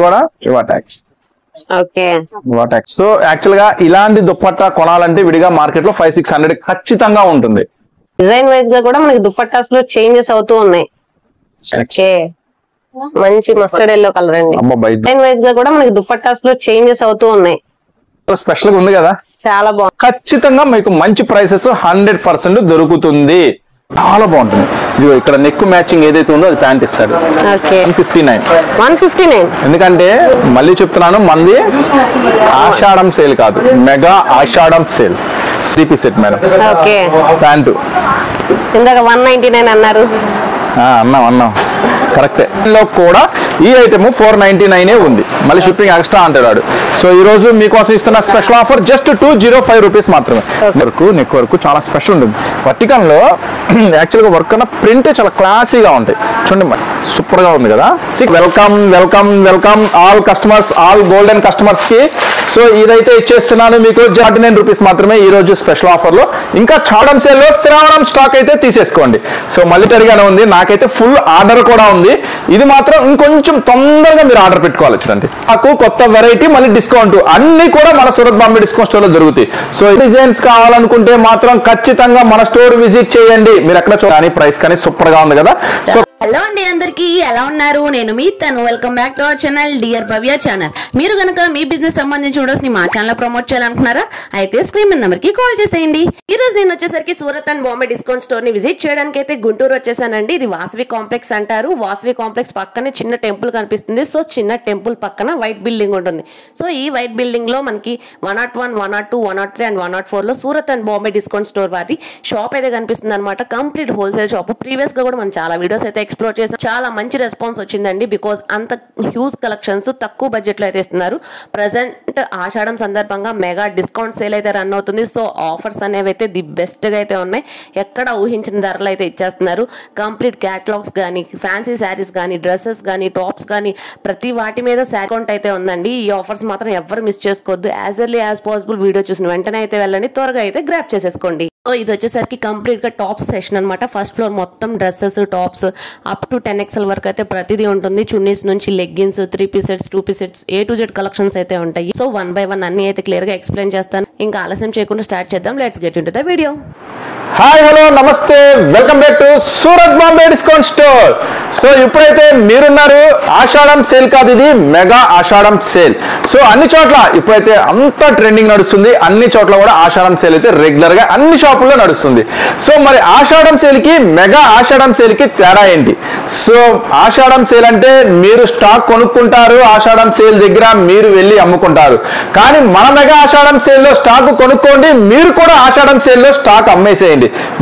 కూడా రివాటాక్స్. Okay రివాటాక్స్. So actual గా ఇలాంటి దుప్పట్టా కొనాలంటే విడిగా మార్కెట్ లో 500-600 ఖచ్చితంగా ఉంటుంది. డిజైన్ వైజ్ గా కూడా మనకి దుపట్టాస్ లో చేంజెస్ అవుతూ ఉన్నాయి. ఓకే మంచి మస్టర్డ్ ఎల్లో కలర్ అండి. డిజైన్ వైజ్ గా కూడా మనకి దుపట్టాస్ లో చేంజెస్ అవుతూ ఉన్నాయి. స్పెషల్ గా ఉంది కదా, చాలా బాగుంది. ఖచ్చితంగా మీకు మంచి ప్రైసెస్ 100% దొరుకుతుంది. చాలా బాగుంటుంది. ఇదిగో ఇక్కడ నెక్ మ్యాచింగ్ ఏదైతే ఉందో అది ప్యాంట్ ఇస్తాడు. 159. ఎందుకంటే మళ్ళీ చెప్తున్నాను, మంది ఆషాఢం సేల్ కాదు, mega Ashadham sale. 3 piece set madam. Okay pant ఇందాక 199 అన్నారు. అన్నాం కరెక్టే. లో కూడా ఈ ఐటమ్ 499 ఉంది, మళ్ళీ షిప్పింగ్ ఎక్స్ట్రా అంటాడు. సో ఈ రోజు మీకోసం ఇస్తున్న స్పెషల్ ఆఫర్ జస్ట్ 205 రూపీస్ మాత్రమే. నెక్ వర్క్ చాలా స్పెషల్ ఉంటుంది. వర్టికల్ లో యాక్చువల్ గా వర్క్ అన్న ప్రింట్ చాలా క్లాసీగా ఉంటాయి. చూడండి సూపర్ గా ఉంది కదా. Welcome welcome welcome all customers, all golden customers కి. సో ఇదైతే ఇచ్చేస్తున్నాను మీకు 49 రూపీస్ మాత్రమే ఈ రోజు స్పెషల్ ఆఫర్ లో. ఇంకా చాడం సేల్ లో శ్రావణం స్టాక్ అయితే తీసేసుకోండి. సో మళ్ళీ పెరిగానే ఉంది, నాకైతే ఫుల్ ఆర్డర్ కూడా ఉంది. ఇది మాత్రం ఇంకొంచెం తొందరగా మీరు ఆర్డర్ పెట్టుకోవాలి. చూడండి నాకు కొత్త వెరైటీ మళ్ళీ డిస్కౌంట్ అన్ని కూడా మన సూరత్ బాంబే డిస్కౌంట్ స్టోర్ లో దొరుకుతాయి. సో డిజైన్స్ కావాలనుకుంటే మాత్రం ఖచ్చితంగా మన స్టోర్ విజిట్ చేయండి. మీరు ఎక్కడ చూడాలి, ప్రైస్ కానీ సూపర్ గా ఉంది కదా. సో హలో అండి, అందరికి ఎలా ఉన్నారు? నేను మీ తను. Welcome back to our channel dear Bhavya channel. మీరు కనుక మీ బిజినెస్ సంబంధించి వీడియోస్ ని మా ఛానల్ ప్రమోట్ చేయాలనుకున్నారా? అయితే స్క్రీన్ నెంబర్ కి కాల్ చేసేయండి. ఈ రోజు నేను వచ్చేసరికి Surat and Bombay discount store ని విజిట్ చేయడానికి అయితే గుంటూరు వచ్చేసానండి. ఇది వాసవి కాంప్లెక్స్ అంటారు. వాసవి కాంప్లెక్స్ పక్కనే చిన్న టెంపుల్ కనిపిస్తుంది. సో చిన్న టెంపుల్ పక్కన వైట్ బిల్డింగ్ ఉంటుంది. సో ఈ వైట్ బిల్డింగ్ లో మనకి 101, 102, 103 అండ్ 104 లో Surat and Bombay discount store వారి షాప్ అయితే కనిపిస్తుంది అనమాట. Complete wholesale shop. ప్రీవియస్ గా కూడా మనం చాలా వీడియోస్ అయితే ఎక్స్ప్లోర్ చేసాం. చాలా మంచి రెస్పాన్స్ వచ్చిందండి. బికాజ్ అంత హ్యూజ్ కలెక్షన్స్ తక్కువ బడ్జెట్ లో అయితే ఇస్తున్నారు. ప్రెసెంట్ ఆషాఢం సందర్భంగా మెగా డిస్కౌంట్ సేల్ అయితే రన్ అవుతుంది. సో ఆఫర్స్ అనేవి అయితే ది బెస్ట్ గా అయితే ఉన్నాయి. ఎక్కడ ఊహించిన ధరలు అయితే ఇచ్చేస్తున్నారు. కంప్లీట్ క్యాటలాగ్స్ కానీ, ఫ్యాన్సీ శారీస్ కానీ, డ్రెస్సెస్ కానీ, టాప్స్ కానీ ప్రతి వాటి మీద డిస్కౌంట్ అయితే ఉందండి. ఈ ఆఫర్స్ మాత్రం ఎవరు మిస్ చేసుకోవద్దు. As early as possible video చూసిన వెంటనే అయితే వెళ్ళండి, త్వరగా అయితే గ్రాప్ చేసేసుకోండి. సో ఇది వచ్చేసరికి కంప్లీట్ గా టాప్స్ సెషన్ అనమాట. ఫస్ట్ ఫ్లోర్ మొత్తం dresses, tops up to 10XL వరకు అయితే ప్రతిదీ ఉంటుంది. చున్నీస్ నుంచి leggings, 3 piece sets, 2 piece sets, A to Z collections అయితే ఉంటాయి. సో 1 by 1 అన్ని అయితే క్లియర్ గా ఎక్స్ప్లెయిన్ చేస్తాను. ఇంకా ఆలస్యం చేయకుండా స్టార్ట్ చేద్దాం. Let's get into the video. Hi hello నమస్తే, welcome back to Surat Bombay discount store. So ఇప్పుడైతే మీరున్నారు, ఆషాఢం సేల్ కాదు, ఇది మెగా ఆషాఢం సేల్. సో అన్ని చోట్ల ఇప్పుడైతే అంతా ట్రెండింగ్ నడుస్తుంది. అన్ని చోట్ల కూడా ఆషాఢం సేల్ అయితే రెగ్యులర్ గా అన్ని షాపుల్లో నడుస్తుంది. సో మరి ఆషాఢం సేల్ కి మెగా ఆషాఢం సేల్ కి తేడా ఏంటి? సో ఆషాఢం సేల్ అంటే మీరు స్టాక్ కొనుక్కుంటారు, ఆషాఢం సేల్ దగ్గర మీరు వెళ్ళి అమ్ముకుంటారు. కానీ మన మెగా ఆషాఢం సేల్ లో స్టాక్ కొనుక్కోండి, మీరు కూడా ఆషాఢం సేల్ లో స్టాక్ అమ్మేసేయండి,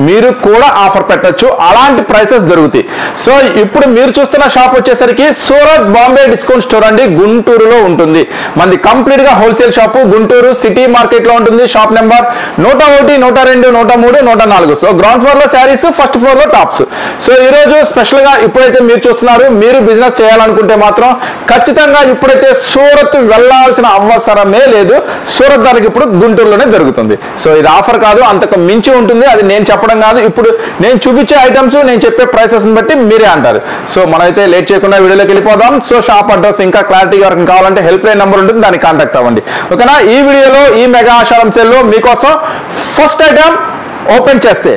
మీరు కూడా ఆఫర్ పెట్టొచ్చు. అలాంటి ప్రైసెస్ దొరుకుతాయి. సో ఇప్పుడు మీరు చూస్తున్న షాప్ వచ్చేసరికి సూరత్ బాంబే డిస్కౌంట్ స్టోర్ అండి, గుంటూరులో ఉంటుంది. మనది కంప్లీట్ గా wholesale shop. Guntur city market లో ఉంటుంది. Shop number 101, 102, 103, 104. So ground floor లో శారీస్, ఫస్ట్ ఫ్లోర్ లో టాప్స్. సో ఈ రోజు స్పెషల్ గా ఇప్పుడైతే మీరు చూస్తున్నారు, మీరు బిజినెస్ చేయాలనుకుంటే మాత్రం ఖచ్చితంగా ఇప్పుడైతే సూరత్ వెళ్లాల్సిన అవసరమే లేదు. సూరత్ ధరకి ఇప్పుడు గుంటూరులోనే దొరుకుతుంది. సో ఇది ఆఫర్ కాదు, అంతకు మించి ఉంటుంది. అది నేను చెప్పడం కాదు, ఇప్పుడు నేను చూపించే ఐటమ్స్, నేను చెప్పే ప్రైసెస్ బట్టి మీరే అంటారు. సో మనమైతే లేట్ చేయకుండా వీడియోలోకి వెళ్ళిపోదాం. సో షాప్ అడ్రస్ ఇంకా క్లారిటీ వరకు కావాలంటే హెల్ప్ లైన్ నెంబర్ ఉంటుంది, దాన్ని కాంటాక్ట్ అవ్వండి. ఓకేనా? ఈ వీడియోలో ఈ మెగా ఆషాఢం సేల్ లో మీకోసం ఫస్ట్ ఐటమ్ ఓపెన్ చేస్తే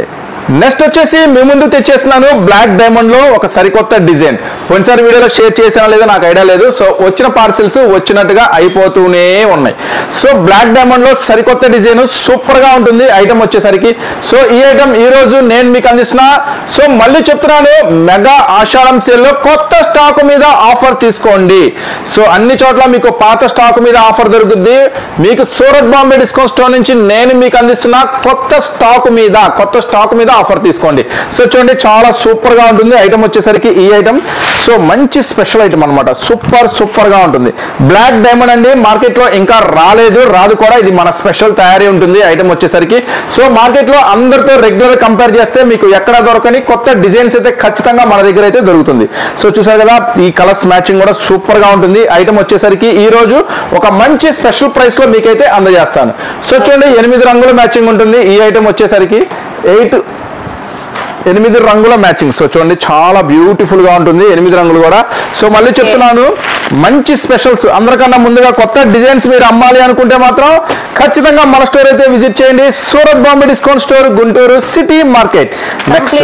నెక్స్ట్ వచ్చేసి మీ ముందు తెచ్చేస్తున్నాను బ్లాక్ డైమండ్ లో ఒక సరికొత్త డిజైన్. కొన్నిసారి వీడియోలో షేర్ చేసినా లేదో నాకు ఐడియా లేదు. సో వచ్చిన పార్సిల్స్ వచ్చినట్టుగా అయిపోతూనే ఉన్నాయి. సో బ్లాక్ డైమండ్ లో సరికొత్త డిజైన్ సూపర్ గా ఉంటుంది ఐటమ్ వచ్చేసరికి. సో ఈ ఐటమ్ ఈ రోజు నేను మీకు అందిస్తున్నా. సో మళ్ళీ చెప్తున్నాను, మెగా ఆషాఢం సేల్ లో కొత్త స్టాక్ మీద ఆఫర్ తీసుకోండి. సో అన్ని చోట్ల మీకు పాత స్టాక్ మీద ఆఫర్ దొరుకుతుంది. మీకు సూరత్ బాంబే డిస్కౌంట్ స్టోర్ నుంచి నేను మీకు అందిస్తున్న కొత్త స్టాక్ మీద ఆఫర్ తీసుకోండి. సో చూడండి, చాలా సూపర్ గా ఉంటుంది ఐటమ్ వచ్చేసరికి ఈ ఐటమ్. సో మంచి స్పెషల్ ఐటమ్ అనమాట. సూపర్ గా ఉంటుంది. బ్లాక్ డైమండ్ అండి, మార్కెట్ లో ఇంకా రాదు కూడా. ఇది మన స్పెషల్ తయారీ ఉంటుంది ఐటమ్ వచ్చేసరికి. సో మార్కెట్ లో అందరితో రెగ్యులర్ కంపేర్ చేస్తే మీకు ఎక్కడ దొరకని కొత్త డిజైన్స్ అయితే ఖచ్చితంగా మన దగ్గర అయితే దొరుకుతుంది. సో చూసారు కదా, ఈ కలర్స్ మ్యాచింగ్ కూడా సూపర్ గా ఉంటుంది ఐటమ్ వచ్చేసరికి. ఈ రోజు ఒక మంచి స్పెషల్ ప్రైస్ లో మీకైతే అందజేస్తాను. సో చూడండి, 8 రంగుల మ్యాచింగ్ ఉంటుంది ఈ ఐటమ్ వచ్చేసరికి. 8 రంగుల మ్యాచింగ్. సో చూడండి చాలా బ్యూటిఫుల్ గా ఉంటుంది 8 రంగులు కూడా. సో మళ్ళీ చెప్తున్నాను మంచి స్పెషల్స్. అందరికన్నా ముందుగా కొత్త డిజైన్స్ మీరు అమ్మాలి అనుకుంటే మాత్రం ఖచ్చితంగా మన స్టోర్ అయితే విజిట్ చేయండి. Surat Bombay discount store, Guntur city market. Next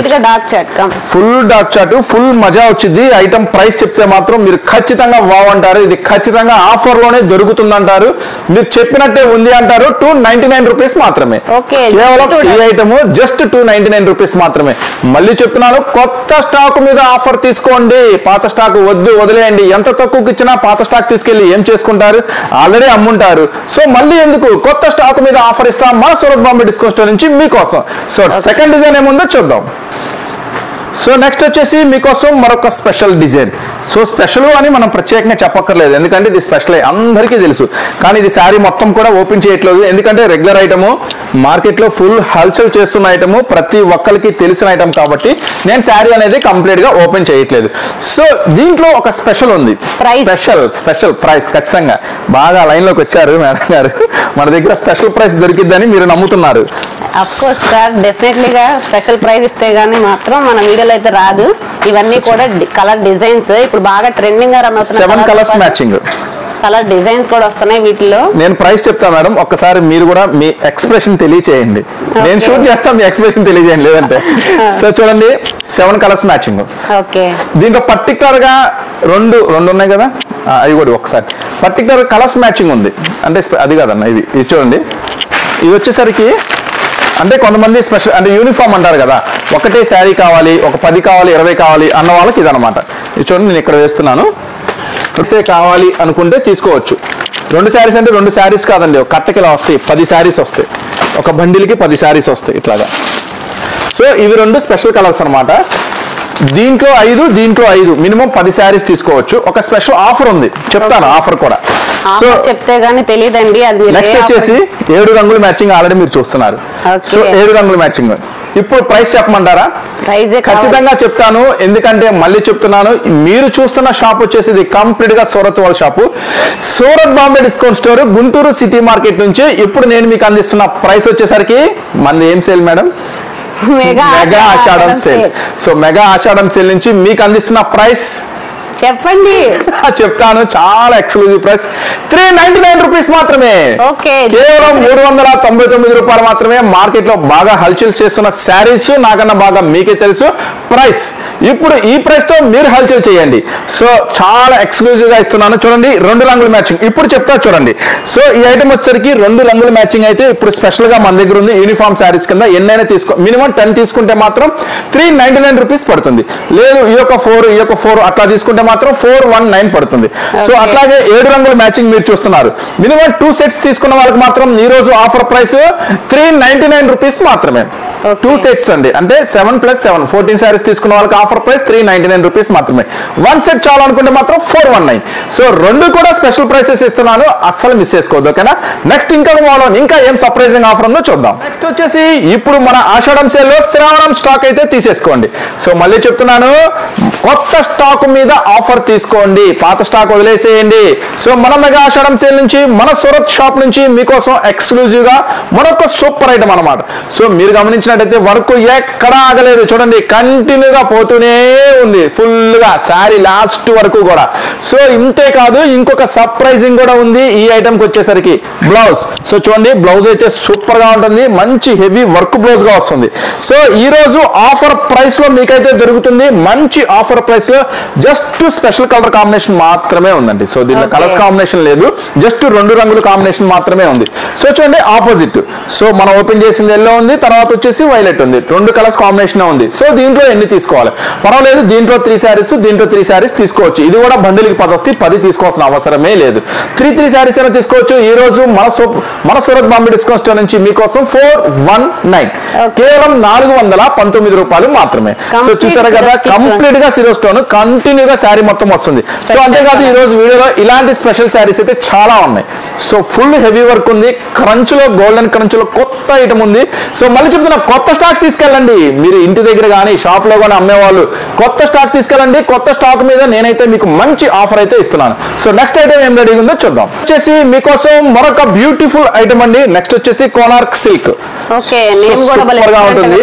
full dark చాట్, ఫుల్ మజా వచ్చింది. ఐటమ్ ప్రైస్ చెప్తే మాత్రం మీరు ఖచ్చితంగా వావ్ అంటారు. ఇది ఖచ్చితంగా ఆఫర్ లోనే దొరుకుతుంది అంటారు. మీరు చెప్పినట్టే ఉంది అంటారు. 299 రూపీస్ మాత్రమే. కేవలం ఈ ఐటమ్ జస్ట్ 299 రూపీస్ మాత్రమే. మళ్ళీ చెప్తున్నాను కొత్త స్టాక్ మీద ఆఫర్ తీసుకోండి. పాత స్టాక్ వద్దు, వదిలేయండి. ఎంత తక్కువకి ఇచ్చినా పాత స్టాక్ తీసుకెళ్లి ఏం చేసుకుంటారు, ఆల్రెడీ అమ్ముంటారు. సో మళ్ళీ ఎందుకు కొత్త స్టాక్ మీద ఆఫర్ ఇస్తాం మన సూరత్ బాంబే డిస్కౌంట్ స్టోర్ నుంచి మీకోసం. సో సెకండ్ డిజైన్ ఏముందో చూద్దాం. సో నెక్స్ట్ వచ్చేసి మీకోసం మరొక స్పెషల్ డిజైన్. సో స్పెషల్ అని మనం ప్రత్యేకంగా చెప్పక్కర్లేదు, ఎందుకంటే ఇది స్పెషల్ అందరికీ తెలుసు. కానీ ఇది శారీ మొత్తం కూడా ఓపెన్ చేయట్లేదు, ఎందుకంటే రెగ్యులర్ ఐటము, మార్కెట్ లో ఫుల్ హల్చల్ చేస్తున్న ఐటము, ప్రతి ఒక్కరికి తెలిసిన ఐటమ్ కాబట్టి నేను శారీ అనేది కంప్లీట్ గా ఓపెన్ చేయట్లేదు. సో దీంట్లో ఒక స్పెషల్ ఉంది. స్పెషల్ ప్రైస్ ఖచ్చితంగా బాగా లైన్ లోకి వచ్చారు మేడం గారు. మన దగ్గర స్పెషల్ ప్రైస్ దొరికిద్దని మీరు నమ్ముతున్నారు. డెఫినెట్లీగా స్పెషల్ ప్రైస్ ఇస్తే గానీ మాత్రం మన వీడియోలో అయితే రాదు. ఇవన్నీ కూడా కలర్ డిజైన్స్ ఇప్పుడు బాగా ట్రెండింగ్ గా run 7 colours matching colour designs కూడా వస్తున్నాయి వీటిలో. నేను ప్రైస్ చెప్తా మేడం, ఒక్కసారి మీరు కూడా మీ ఎక్స్ప్రెషన్ తెలియచేయండి. నేను షూట్ చేస్తా, మీ ఎక్స్ప్రెషన్ తెలియజేయండి లేదంటే. సో చూడండి 7 కలర్స్ మ్యాచింగ్. దీంట్లో పర్టికులర్ గా రెండు ఉన్నాయి కదా, అవి కూడా ఒకసారి పర్టికులర్ కలర్స్ మ్యాచింగ్ ఉంది. అంటే అది కాదన్న, ఇది చూడండి. ఇది వచ్చేసరికి అంటే కొంతమంది స్పెషల్ అంటే యూనిఫామ్ అంటారు కదా, ఒకటే శారీ కావాలి, ఒక 10 కావాలి, 20 కావాలి అన్న వాళ్ళకి ఇదనమాట. ఇది చూడండి నేను ఇక్కడ వేస్తున్నాను. ఒకసే కావాలి అనుకుంటే తీసుకోవచ్చు. 2 శారీస్ అంటే 2 శారీస్ కాదండి, ఒక కట్టకి ఇలా వస్తాయి 10 శారీస్ వస్తాయి, ఒక బండిల్కి 10 శారీస్ వస్తాయి ఇట్లాగా. సో ఇవి 2 స్పెషల్ కలర్స్ అనమాట. దీంట్లో 5 మినిమం 10 శారీస్ తీసుకోవచ్చు. ఒక స్పెషల్ ఆఫర్ ఉంది, చెప్తాను ఆఫర్ కూడా. సో చెప్తే గానీ తెలియదండి. నెక్స్ట్ వచ్చేసి 7 రంగుల మ్యాచింగ్ ఆల్రెడీ మీరు చూస్తున్నారు. సో 7 రంగుల మ్యాచింగ్. ఇప్పుడు ప్రైస్ చెప్పమంటారా? ఖచ్చితంగా చెప్తాను, ఎందుకంటే మళ్ళీ చెప్తున్నాను, మీరు చూస్తున్న షాప్ వచ్చేసి ఇది కంప్లీట్ గా సూరత్ వాళ్ళ shop, Surat Bombay discount store, Guntur city market నుంచి. ఇప్పుడు నేను మీకు అందిస్తున్న ప్రైస్ వచ్చేసరికి మనది ఏం sale madam? Mega Ashadham sale. So mega Ashadham sale నుంచి మీకు అందిస్తున్న ప్రైస్ చెప్పండి. చెప్తాను, చాలా ఎక్స్క్లూజివ్ ప్రైస్ 399 రూపీస్ మాత్రమే. కేవలం 399 రూపాయలు మాత్రమే. మార్కెట్ లో బాగా హల్చల్ చేస్తున్న శారీస్ నాకన్నా బాగా మీకే తెలుసు ప్రైస్. ఇప్పుడు ఈ ప్రైస్ తో మీరు హల్చల్ చేయండి. సో చాలా ఎక్స్క్లూజివ్ గా ఇస్తున్నాను. చూడండి 2 రంగుల మ్యాచింగ్ ఇప్పుడు చెప్తా చూడండి. సో ఈ ఐటమ్ వచ్చేసరికి 2 రంగుల మ్యాచింగ్ అయితే ఇప్పుడు స్పెషల్ గా మన దగ్గర ఉంది. యూనిఫామ్ శారీస్ కింద ఎన్నైనా తీసుకో, మినిమం 10 తీసుకుంటే మాత్రం 399 రూపీస్ పడుతుంది. లేదు ఈ యొక్క 4 అట్లా తీసుకుంటే మాత్రం 419 పడుతుంది. సో అట్లాగే 7 రంగుల మ్యాచింగ్ మీరు చూస్తున్నారు. మినిమం 2 సెట్స్ తీసుకున్న వాళ్ళకి మాత్రం ఈ రోజు ఆఫర్ ప్రైస్ 399 రూపీస్ మాత్రమే. 2 సెట్స్ అండి, అంటే 7 + 7 14 శారీస్ తీసుకున్న వాళ్ళకి ఆఫర్ ప్రైస్ 399 రూపీస్ మాత్రమే. 1 సెట్ చాలనుకుంటే మాత్రం 419. సో 2 కూడా స్పెషల్ ప్రైసెస్ ఇస్తున్నాను, అస్సలు మిస్ చేసుకోవద్దు. ఓకేనా? నెక్స్ట్ ఇంకా ఏం సర్ప్రైజింగ్ ఆఫర్ ఉందో చూద్దాం. నెక్స్ట్ వచ్చేసి ఇప్పుడు మన ఆషాఢం సేల్ లో శ్రావణం స్టాక్ అయితే తీసేసుకోండి. సో మళ్ళీ చెప్తున్నాను, కొత్త స్టాక్ మీద ఆఫర్ తీసుకోండి, పాత స్టాక్ వదిలేసేయండి. సో మన మెగా ఆషాఢం సేల్ నుంచి, మన సూరత్ షాప్ నుంచి మీకోసం ఎక్స్క్లూజివ్ గా మరొక సూపర్ ఐటమ్ అనమాట. సో మీరు గమనించినట్టయితే వర్క్ ఎక్కడా ఆగలేదు, చూడండి కంటిన్యూగా పోతూనే ఉంది ఫుల్ గా శారీ లాస్ట్ వరకు కూడా. సో ఇంతే కాదు, ఇంకొక సర్ప్రైజింగ్ కూడా ఉంది ఈ ఐటమ్ కి వచ్చేసరికి. బ్లౌజ్. సో చూడండి బ్లౌజ్ అయితే సూపర్ గా ఉంటుంది, మంచి హెవీ వర్క్ బ్లౌజ్ గా వస్తుంది. సో ఈ రోజు ఆఫర్ ప్రైస్ లో మీకైతే దొరుకుతుంది, మంచి ఆఫర్ ప్రైస్ లో. జస్ట్ స్పెషల్ కలర్ కాంబినేషన్ మాత్రమే ఉందండి. సో దీంట్లో కలర్స్ కాంబినేషన్ లేదు, జస్ట్ 2 రంగుల కాంబినేషన్ మాత్రమే ఉంది. సో చూడండి ఆపోజిట్. సో మనం ఓపెన్ చేసింది ఎల్లో ఉంది, తర్వాత వచ్చేసి వైలెట్ ఉంది, 2 కలర్స్ కాంబినేషన్ ఉంది. సో దీంట్లో ఎన్ని తీసుకోవాలి పర్వాలేదు, దీంట్లో 3 శారీస్, దీంట్లో 3 శారీస్ తీసుకోవచ్చు. ఇది కూడా బండిల్కి 10 వస్తే 10 తీసుకోవాల్సిన అవసరమే లేదు. 3 శారీస్ అయినా తీసుకోవచ్చు. ఈ రోజు మన సూరత్ బాంబే డిస్కౌంట్ స్టోర్ నుంచి మీకోసం 419 కేవలం 419 రూపాయలు మాత్రమే. సో చూసారా కదా, కంప్లీట్ గా సిరో స్టోన్ కంటిన్యూగా శారీ మొత్తం వస్తుంది. సో అంతేకాదు ఈ రోజు వీడియోలో ఇలాంటి స్పెషల్ శారీస్ అయితే చాలా ఉన్నాయి. సో ఫుల్ హెవీ వర్క్ ఉంది, క్రంచ్ లో గోల్డెన్ క్రంచ్ అంచులో కొత్త ఐటమ్ ఉంది. సో మళ్ళీ చెప్తున్నా, కొత్త స్టాక్ తీసుకెళ్ళండి. మీరు ఇంటి దగ్గర కానీ షాప్ లో కానీ అమ్మేవాళ్ళు కొత్త స్టాక్ తీసుకెళ్ళండి. కొత్త స్టాక్ మీద నేనైతే మీకు మంచి ఆఫర్ అయితే ఇస్తున్నాను. సో నెక్స్ట్ ఐటమ్ ఏం రెడీగా ఉందో చూద్దాం. వచ్చేసి మీకోసం మరొక బ్యూటిఫుల్ ఐటమ్ అండి. నెక్స్ట్ వచ్చేసి కోనార్క్ సిల్క్. ఉంటుంది,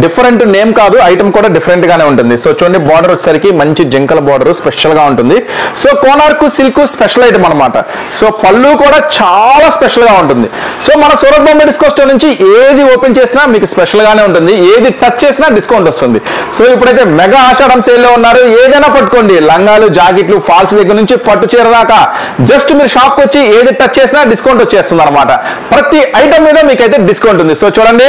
డిఫరెంట్ నేమ్ కాదు, ఐటమ్ కూడా డిఫరెంట్ గానే ఉంటుంది. సో చూడండి, బార్డర్ వచ్చేసరికి మంచి జింకల బార్డర్ స్పెషల్ గా ఉంటుంది. So Konark silk special item అనమాట. సో పళ్ళు కూడా చాలా స్పెషల్ గా ఉంటుంది. సో మన సూరత్ బాంబే డిస్కౌంట్ స్టోర్ నుంచి ఏది ఓపెన్ చేసినా మీకు స్పెషల్ గానే ఉంటుంది, ఏది టచ్ చేసినా డిస్కౌంట్ వస్తుంది. సో ఇప్పుడైతే మెగా ఆషాఢం సేల్ లో ఉన్నారు. ఏదైనా పట్టుకోండి, లంగాలు, జాకెట్లు, ఫాల్స్ దగ్గర నుంచి పట్టు చీర దాకా జస్ట్ మీరు షాప్ వచ్చి ఏది టచ్ చేసినా డిస్కౌంట్ వచ్చేస్తుంది అనమాట. ప్రతి ఐటమ్ మీద మీకైతే డిస్కౌంట్ ఉంది. సో చూడండి,